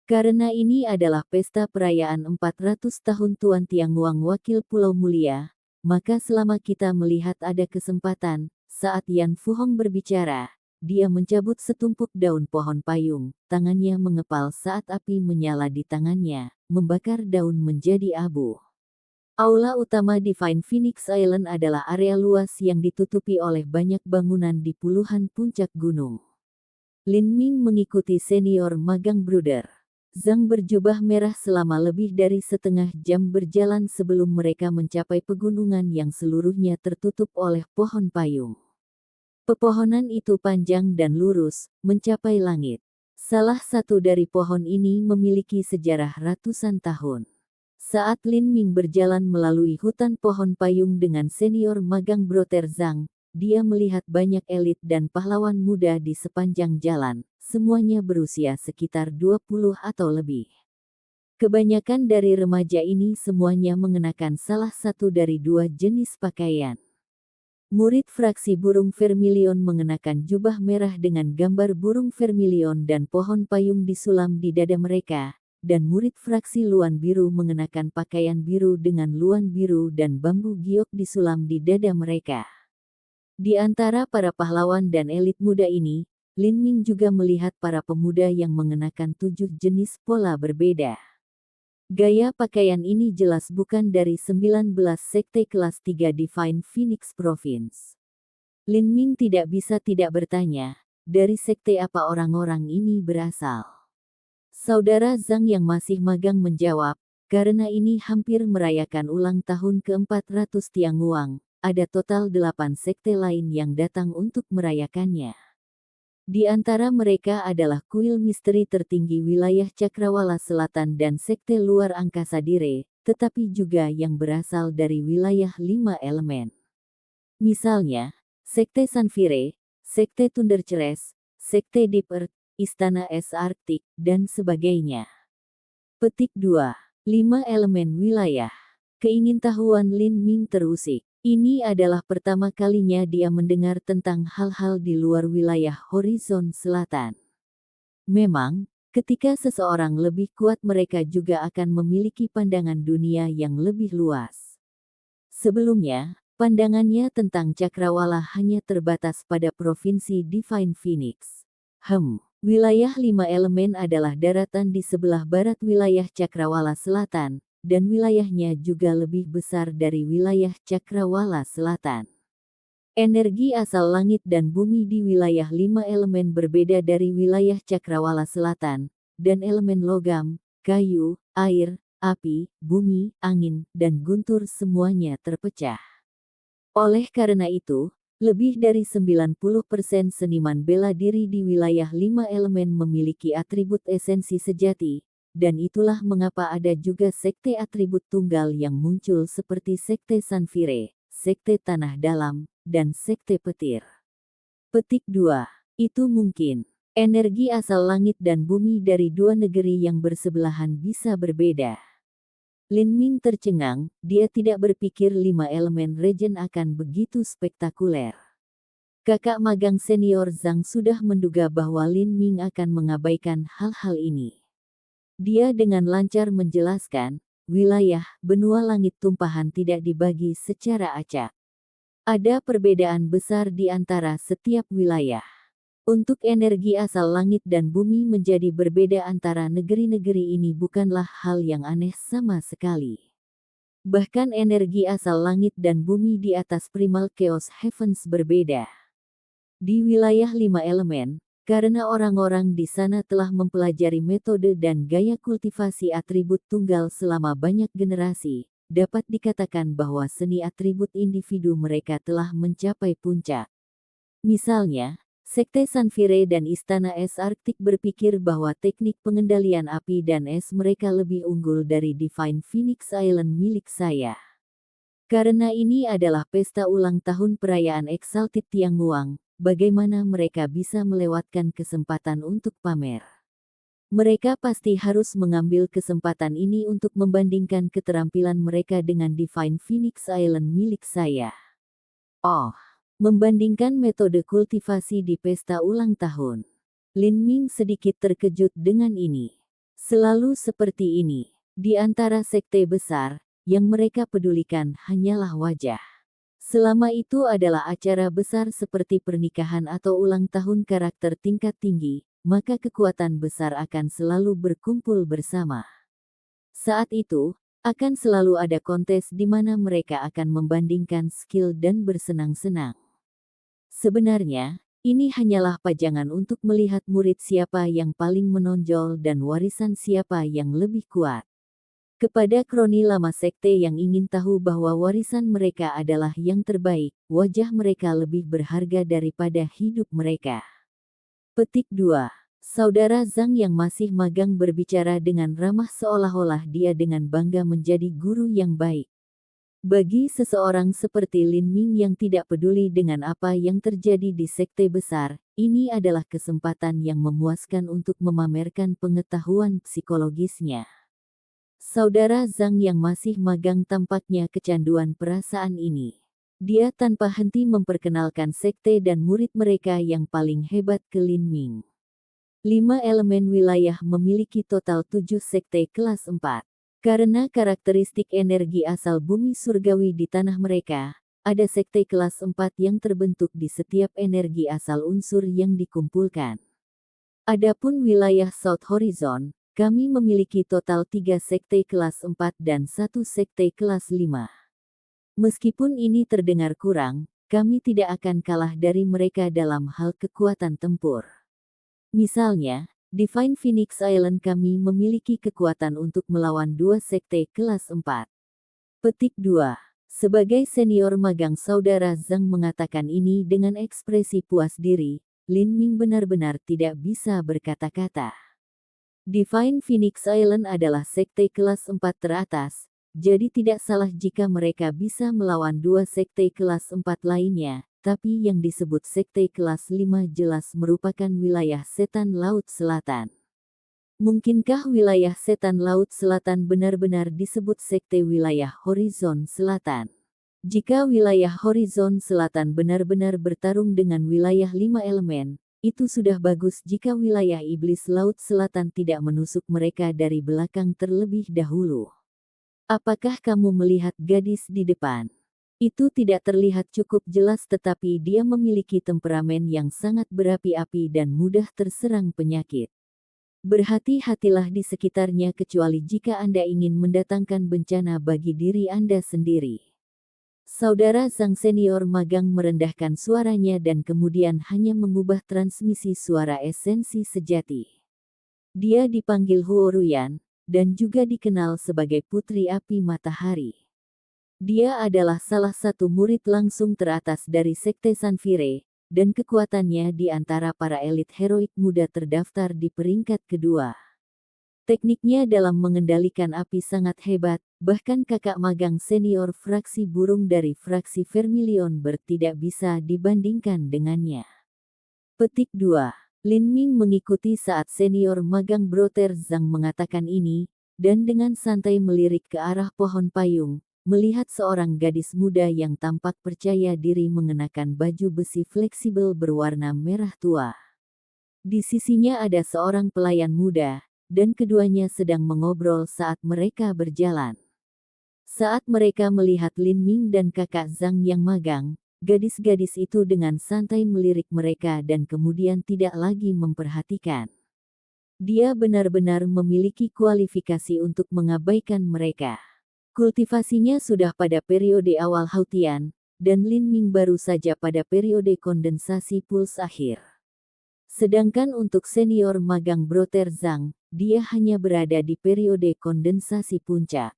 Karena ini adalah pesta perayaan 400 tahun Tuan Tianguang Wakil Pulau Mulia, maka selama kita melihat ada kesempatan, saat Yan Fu Hong berbicara, dia mencabut setumpuk daun pohon payung, tangannya mengepal saat api menyala di tangannya, membakar daun menjadi abu. Aula utama Divine Phoenix Island adalah area luas yang ditutupi oleh banyak bangunan di puluhan puncak gunung. Lin Ming mengikuti senior magang Bruder Zhang berjubah merah selama lebih dari setengah jam berjalan sebelum mereka mencapai pegunungan yang seluruhnya tertutup oleh pohon payung. Pepohonan itu panjang dan lurus, mencapai langit. Salah satu dari pohon ini memiliki sejarah ratusan tahun. Saat Lin Ming berjalan melalui hutan pohon payung dengan senior magang Broter Zhang, dia melihat banyak elit dan pahlawan muda di sepanjang jalan, semuanya berusia sekitar 20 atau lebih. Kebanyakan dari remaja ini semuanya mengenakan salah satu dari dua jenis pakaian. Murid fraksi burung vermilion mengenakan jubah merah dengan gambar burung vermilion dan pohon payung disulam di dada mereka, dan murid fraksi luan biru mengenakan pakaian biru dengan luan biru dan bambu giok disulam di dada mereka. Di antara para pahlawan dan elit muda ini, Lin Ming juga melihat para pemuda yang mengenakan 7 jenis pola berbeda. Gaya pakaian ini jelas bukan dari 19 sekte kelas 3 Divine Phoenix Province. Lin Ming tidak bisa tidak bertanya, dari sekte apa orang-orang ini berasal. Saudara Zhang yang masih magang menjawab, karena ini hampir merayakan ulang tahun ke-400 Tianguang, ada total 8 sekte lain yang datang untuk merayakannya. Di antara mereka adalah kuil misteri tertinggi wilayah Cakrawala Selatan dan sekte luar angkasa Dire, tetapi juga yang berasal dari wilayah 5 elemen. Misalnya, sekte Sanfire, sekte Thunderceres, sekte Deep Earth, Istana Es Arktik, dan sebagainya. Petik 2. 5 elemen wilayah. Keingintahuan Lin Ming terusik. Ini adalah pertama kalinya dia mendengar tentang hal-hal di luar wilayah horizon selatan. Memang, ketika seseorang lebih kuat mereka juga akan memiliki pandangan dunia yang lebih luas. Sebelumnya, pandangannya tentang Cakrawala hanya terbatas pada provinsi Divine Phoenix. Wilayah 5 elemen adalah daratan di sebelah barat wilayah Cakrawala Selatan, dan wilayahnya juga lebih besar dari wilayah Cakrawala Selatan. Energi asal langit dan bumi di wilayah 5 elemen berbeda dari wilayah Cakrawala Selatan, dan elemen logam, kayu, air, api, bumi, angin, dan guntur semuanya terpecah. Oleh karena itu, lebih dari 90% seniman bela diri di wilayah 5 elemen memiliki atribut esensi sejati, dan itulah mengapa ada juga sekte atribut tunggal yang muncul seperti sekte Sanfire, sekte Tanah Dalam, dan sekte Petir. Petik 2. Itu mungkin. Energi asal langit dan bumi dari dua negeri yang bersebelahan bisa berbeda. Lin Ming tercengang, dia tidak berpikir 5 elemen regen akan begitu spektakuler. Kakak magang senior Zhang sudah menduga bahwa Lin Ming akan mengabaikan hal-hal ini. Dia dengan lancar menjelaskan, wilayah benua langit tumpahan tidak dibagi secara acak. Ada perbedaan besar di antara setiap wilayah. Untuk energi asal langit dan bumi menjadi berbeda antara negeri-negeri ini bukanlah hal yang aneh sama sekali. Bahkan energi asal langit dan bumi di atas Primal Chaos Heavens berbeda. Di wilayah 5 elemen, karena orang-orang di sana telah mempelajari metode dan gaya kultivasi atribut tunggal selama banyak generasi, dapat dikatakan bahwa seni atribut individu mereka telah mencapai puncak. Misalnya, Sekte Sanfire dan Istana Es Arktik berpikir bahwa teknik pengendalian api dan es mereka lebih unggul dari Divine Phoenix Island milik saya. Karena ini adalah pesta ulang tahun perayaan Exalted Tianguang, bagaimana mereka bisa melewatkan kesempatan untuk pamer? Mereka pasti harus mengambil kesempatan ini untuk membandingkan keterampilan mereka dengan Divine Phoenix Island milik saya. Oh. Membandingkan metode kultivasi di pesta ulang tahun. Lin Ming sedikit terkejut dengan ini. Selalu seperti ini. Di antara sekte besar, yang mereka pedulikan hanyalah wajah. Selama itu adalah acara besar seperti pernikahan atau ulang tahun karakter tingkat tinggi, maka kekuatan besar akan selalu berkumpul bersama. Saat itu, akan selalu ada kontes di mana mereka akan membandingkan skill dan bersenang-senang. Sebenarnya, ini hanyalah pajangan untuk melihat murid siapa yang paling menonjol dan warisan siapa yang lebih kuat. Kepada kroni lama sekte yang ingin tahu bahwa warisan mereka adalah yang terbaik, wajah mereka lebih berharga daripada hidup mereka. Petik 2. Saudara Zhang yang masih magang berbicara dengan ramah seolah-olah dia dengan bangga menjadi guru yang baik. Bagi seseorang seperti Lin Ming yang tidak peduli dengan apa yang terjadi di sekte besar, ini adalah kesempatan yang memuaskan untuk memamerkan pengetahuan psikologisnya. Saudara Zhang yang masih magang tampaknya kecanduan perasaan ini. Dia tanpa henti memperkenalkan sekte dan murid mereka yang paling hebat ke Lin Ming. 5 elemen wilayah memiliki total 7 sekte kelas 4. Karena karakteristik energi asal bumi surgawi di tanah mereka, ada sekte kelas 4 yang terbentuk di setiap energi asal unsur yang dikumpulkan. Adapun wilayah South Horizon, kami memiliki total 3 sekte kelas 4 dan 1 sekte kelas 5. Meskipun ini terdengar kurang, kami tidak akan kalah dari mereka dalam hal kekuatan tempur. Misalnya, Divine Phoenix Island kami memiliki kekuatan untuk melawan 2 sekte kelas 4. Petik 2. Sebagai senior magang saudara Zhang mengatakan ini dengan ekspresi puas diri, Lin Ming benar-benar tidak bisa berkata-kata. Divine Phoenix Island adalah sekte kelas 4 teratas, jadi tidak salah jika mereka bisa melawan 2 sekte kelas 4 lainnya. Tapi yang disebut sekte kelas 5 jelas merupakan wilayah setan Laut Selatan. Mungkinkah wilayah setan Laut Selatan benar-benar disebut sekte wilayah Horizon Selatan? Jika wilayah Horizon Selatan benar-benar bertarung dengan wilayah 5 elemen, itu sudah bagus jika wilayah Iblis Laut Selatan tidak menusuk mereka dari belakang terlebih dahulu. Apakah kamu melihat gadis di depan? Itu tidak terlihat cukup jelas tetapi dia memiliki temperamen yang sangat berapi-api dan mudah terserang penyakit. Berhati-hatilah di sekitarnya kecuali jika Anda ingin mendatangkan bencana bagi diri Anda sendiri. Saudara Zhang senior magang merendahkan suaranya dan kemudian hanya mengubah transmisi suara esensi sejati. Dia dipanggil Huo Ruyan, dan juga dikenal sebagai Putri Api Matahari. Dia adalah salah satu murid langsung teratas dari Sekte Sanfire, dan kekuatannya di antara para elit heroik muda terdaftar di peringkat kedua. Tekniknya dalam mengendalikan api sangat hebat, bahkan kakak magang senior fraksi burung dari fraksi Vermilion tidak bisa dibandingkan dengannya. Petik 2. Lin Ming mengikuti saat senior magang Brother Zhang mengatakan ini, dan dengan santai melirik ke arah pohon payung, melihat seorang gadis muda yang tampak percaya diri mengenakan baju besi fleksibel berwarna merah tua. Di sisinya ada seorang pelayan muda, dan keduanya sedang mengobrol saat mereka berjalan. Saat mereka melihat Lin Ming dan kakak Zhang yang magang, gadis-gadis itu dengan santai melirik mereka dan kemudian tidak lagi memperhatikan. Dia benar-benar memiliki kualifikasi untuk mengabaikan mereka. Kultivasinya sudah pada periode awal Hautian, dan Lin Ming baru saja pada periode kondensasi puls akhir. Sedangkan untuk senior magang Brother Zhang, dia hanya berada di periode kondensasi puncak.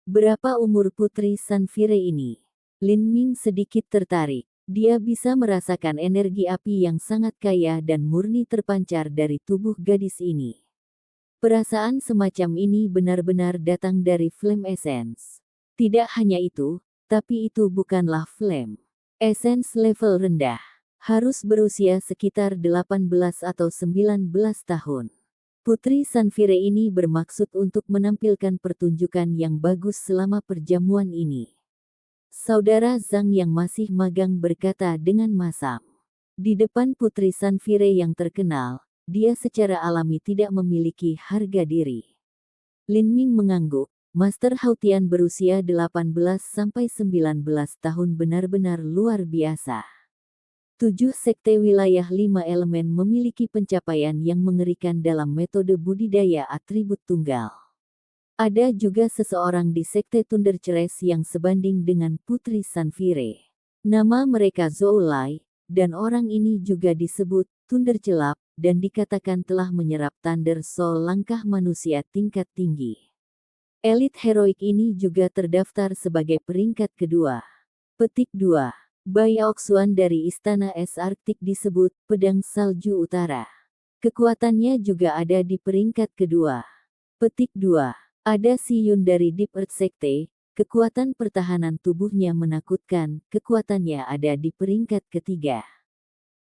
Berapa umur Putri Sanfire ini? Lin Ming sedikit tertarik. Dia bisa merasakan energi api yang sangat kaya dan murni terpancar dari tubuh gadis ini. Perasaan semacam ini benar-benar datang dari Flame Essence. Tidak hanya itu, tapi itu bukanlah Flame Essence level rendah. Harus berusia sekitar 18 atau 19 tahun. Putri Sanfire ini bermaksud untuk menampilkan pertunjukan yang bagus selama perjamuan ini. Saudara Zhang yang masih magang berkata dengan masam. Di depan Putri Sanfire yang terkenal, dia secara alami tidak memiliki harga diri. Lin Ming mengangguk. Master Hautian berusia 18-19 tahun benar-benar luar biasa. 7 sekte wilayah 5 elemen memiliki pencapaian yang mengerikan dalam metode budidaya atribut tunggal. Ada juga seseorang di sekte Thunder Ceres yang sebanding dengan Putri Sanfire. Nama mereka Zhou Lai, dan orang ini juga disebut Thunder Celap, dan dikatakan telah menyerap Thunder Soul langkah manusia tingkat tinggi. Elit heroik ini juga terdaftar sebagai peringkat kedua. Petik 2. Bai Aoxuan dari Istana Es Arktik disebut Pedang Salju Utara. Kekuatannya juga ada di peringkat kedua. Petik 2. Ada Si Yun dari Deep Earth Sekte, kekuatan pertahanan tubuhnya menakutkan, kekuatannya ada di peringkat ketiga.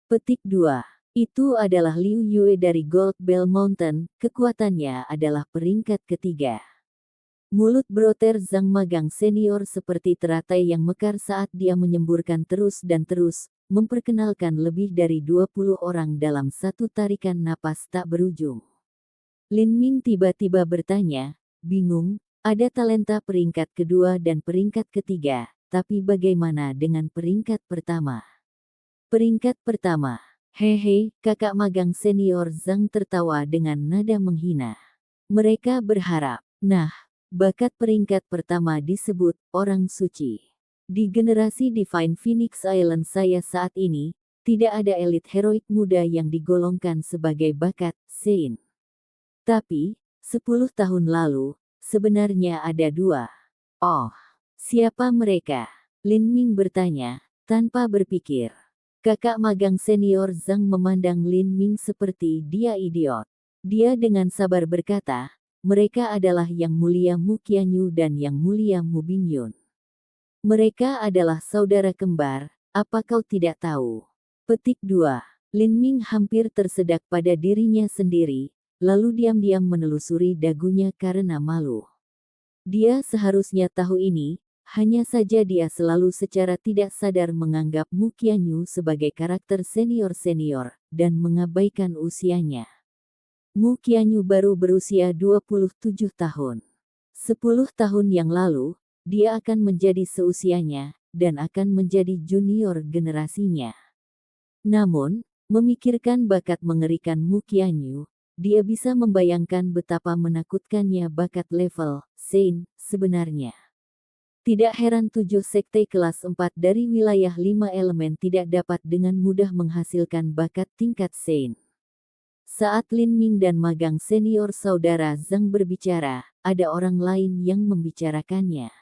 Petik 2. Itu adalah Liu Yue dari Gold Bell Mountain, kekuatannya adalah peringkat ketiga. Mulut Brother Zhang magang senior seperti teratai yang mekar saat dia menyemburkan terus dan terus, memperkenalkan lebih dari 20 orang dalam satu tarikan napas tak berujung. Lin Ming tiba-tiba bertanya, bingung, ada talenta peringkat kedua dan peringkat ketiga, tapi bagaimana dengan peringkat pertama? Peringkat pertama, hehe, kakak magang senior Zhang tertawa dengan nada menghina. Mereka berharap, nah, bakat peringkat pertama disebut orang suci. Di generasi Divine Phoenix Island saya saat ini, tidak ada elit heroik muda yang digolongkan sebagai bakat Saint. Tapi, 10 tahun lalu, sebenarnya ada 2. Oh, siapa mereka? Lin Ming bertanya, tanpa berpikir. Kakak magang senior Zhang memandang Lin Ming seperti dia idiot. Dia dengan sabar berkata, mereka adalah Yang Mulia Mu Qianyu dan Yang Mulia Mu Bingyun. Mereka adalah saudara kembar, apa kau tidak tahu? Petik 2. Lin Ming hampir tersedak pada dirinya sendiri, lalu diam-diam menelusuri dagunya karena malu. Dia seharusnya tahu ini, hanya saja dia selalu secara tidak sadar menganggap Mu Qianyu sebagai karakter senior-senior, dan mengabaikan usianya. Mu Qianyu baru berusia 27 tahun. 10 tahun yang lalu, dia akan menjadi seusianya, dan akan menjadi junior generasinya. Namun, memikirkan bakat mengerikan Mu Qianyu, dia bisa membayangkan betapa menakutkannya bakat level Saint sebenarnya. Tidak heran 7 sekte kelas 4 dari wilayah 5 elemen tidak dapat dengan mudah menghasilkan bakat tingkat Saint. Saat Lin Ming dan magang senior saudara Zhang berbicara, ada orang lain yang membicarakannya.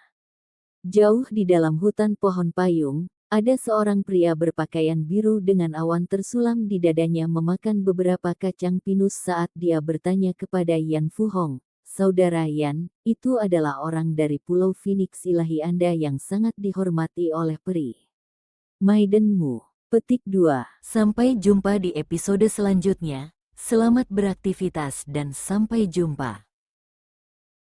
Jauh di dalam hutan pohon payung, ada seorang pria berpakaian biru dengan awan tersulam di dadanya memakan beberapa kacang pinus saat dia bertanya kepada Yan Fu Hong, Saudara Yan, itu adalah orang dari Pulau Phoenix ilahi Anda yang sangat dihormati oleh peri Maidenmu. Petik 2. Sampai jumpa di episode selanjutnya. Selamat beraktivitas dan sampai jumpa.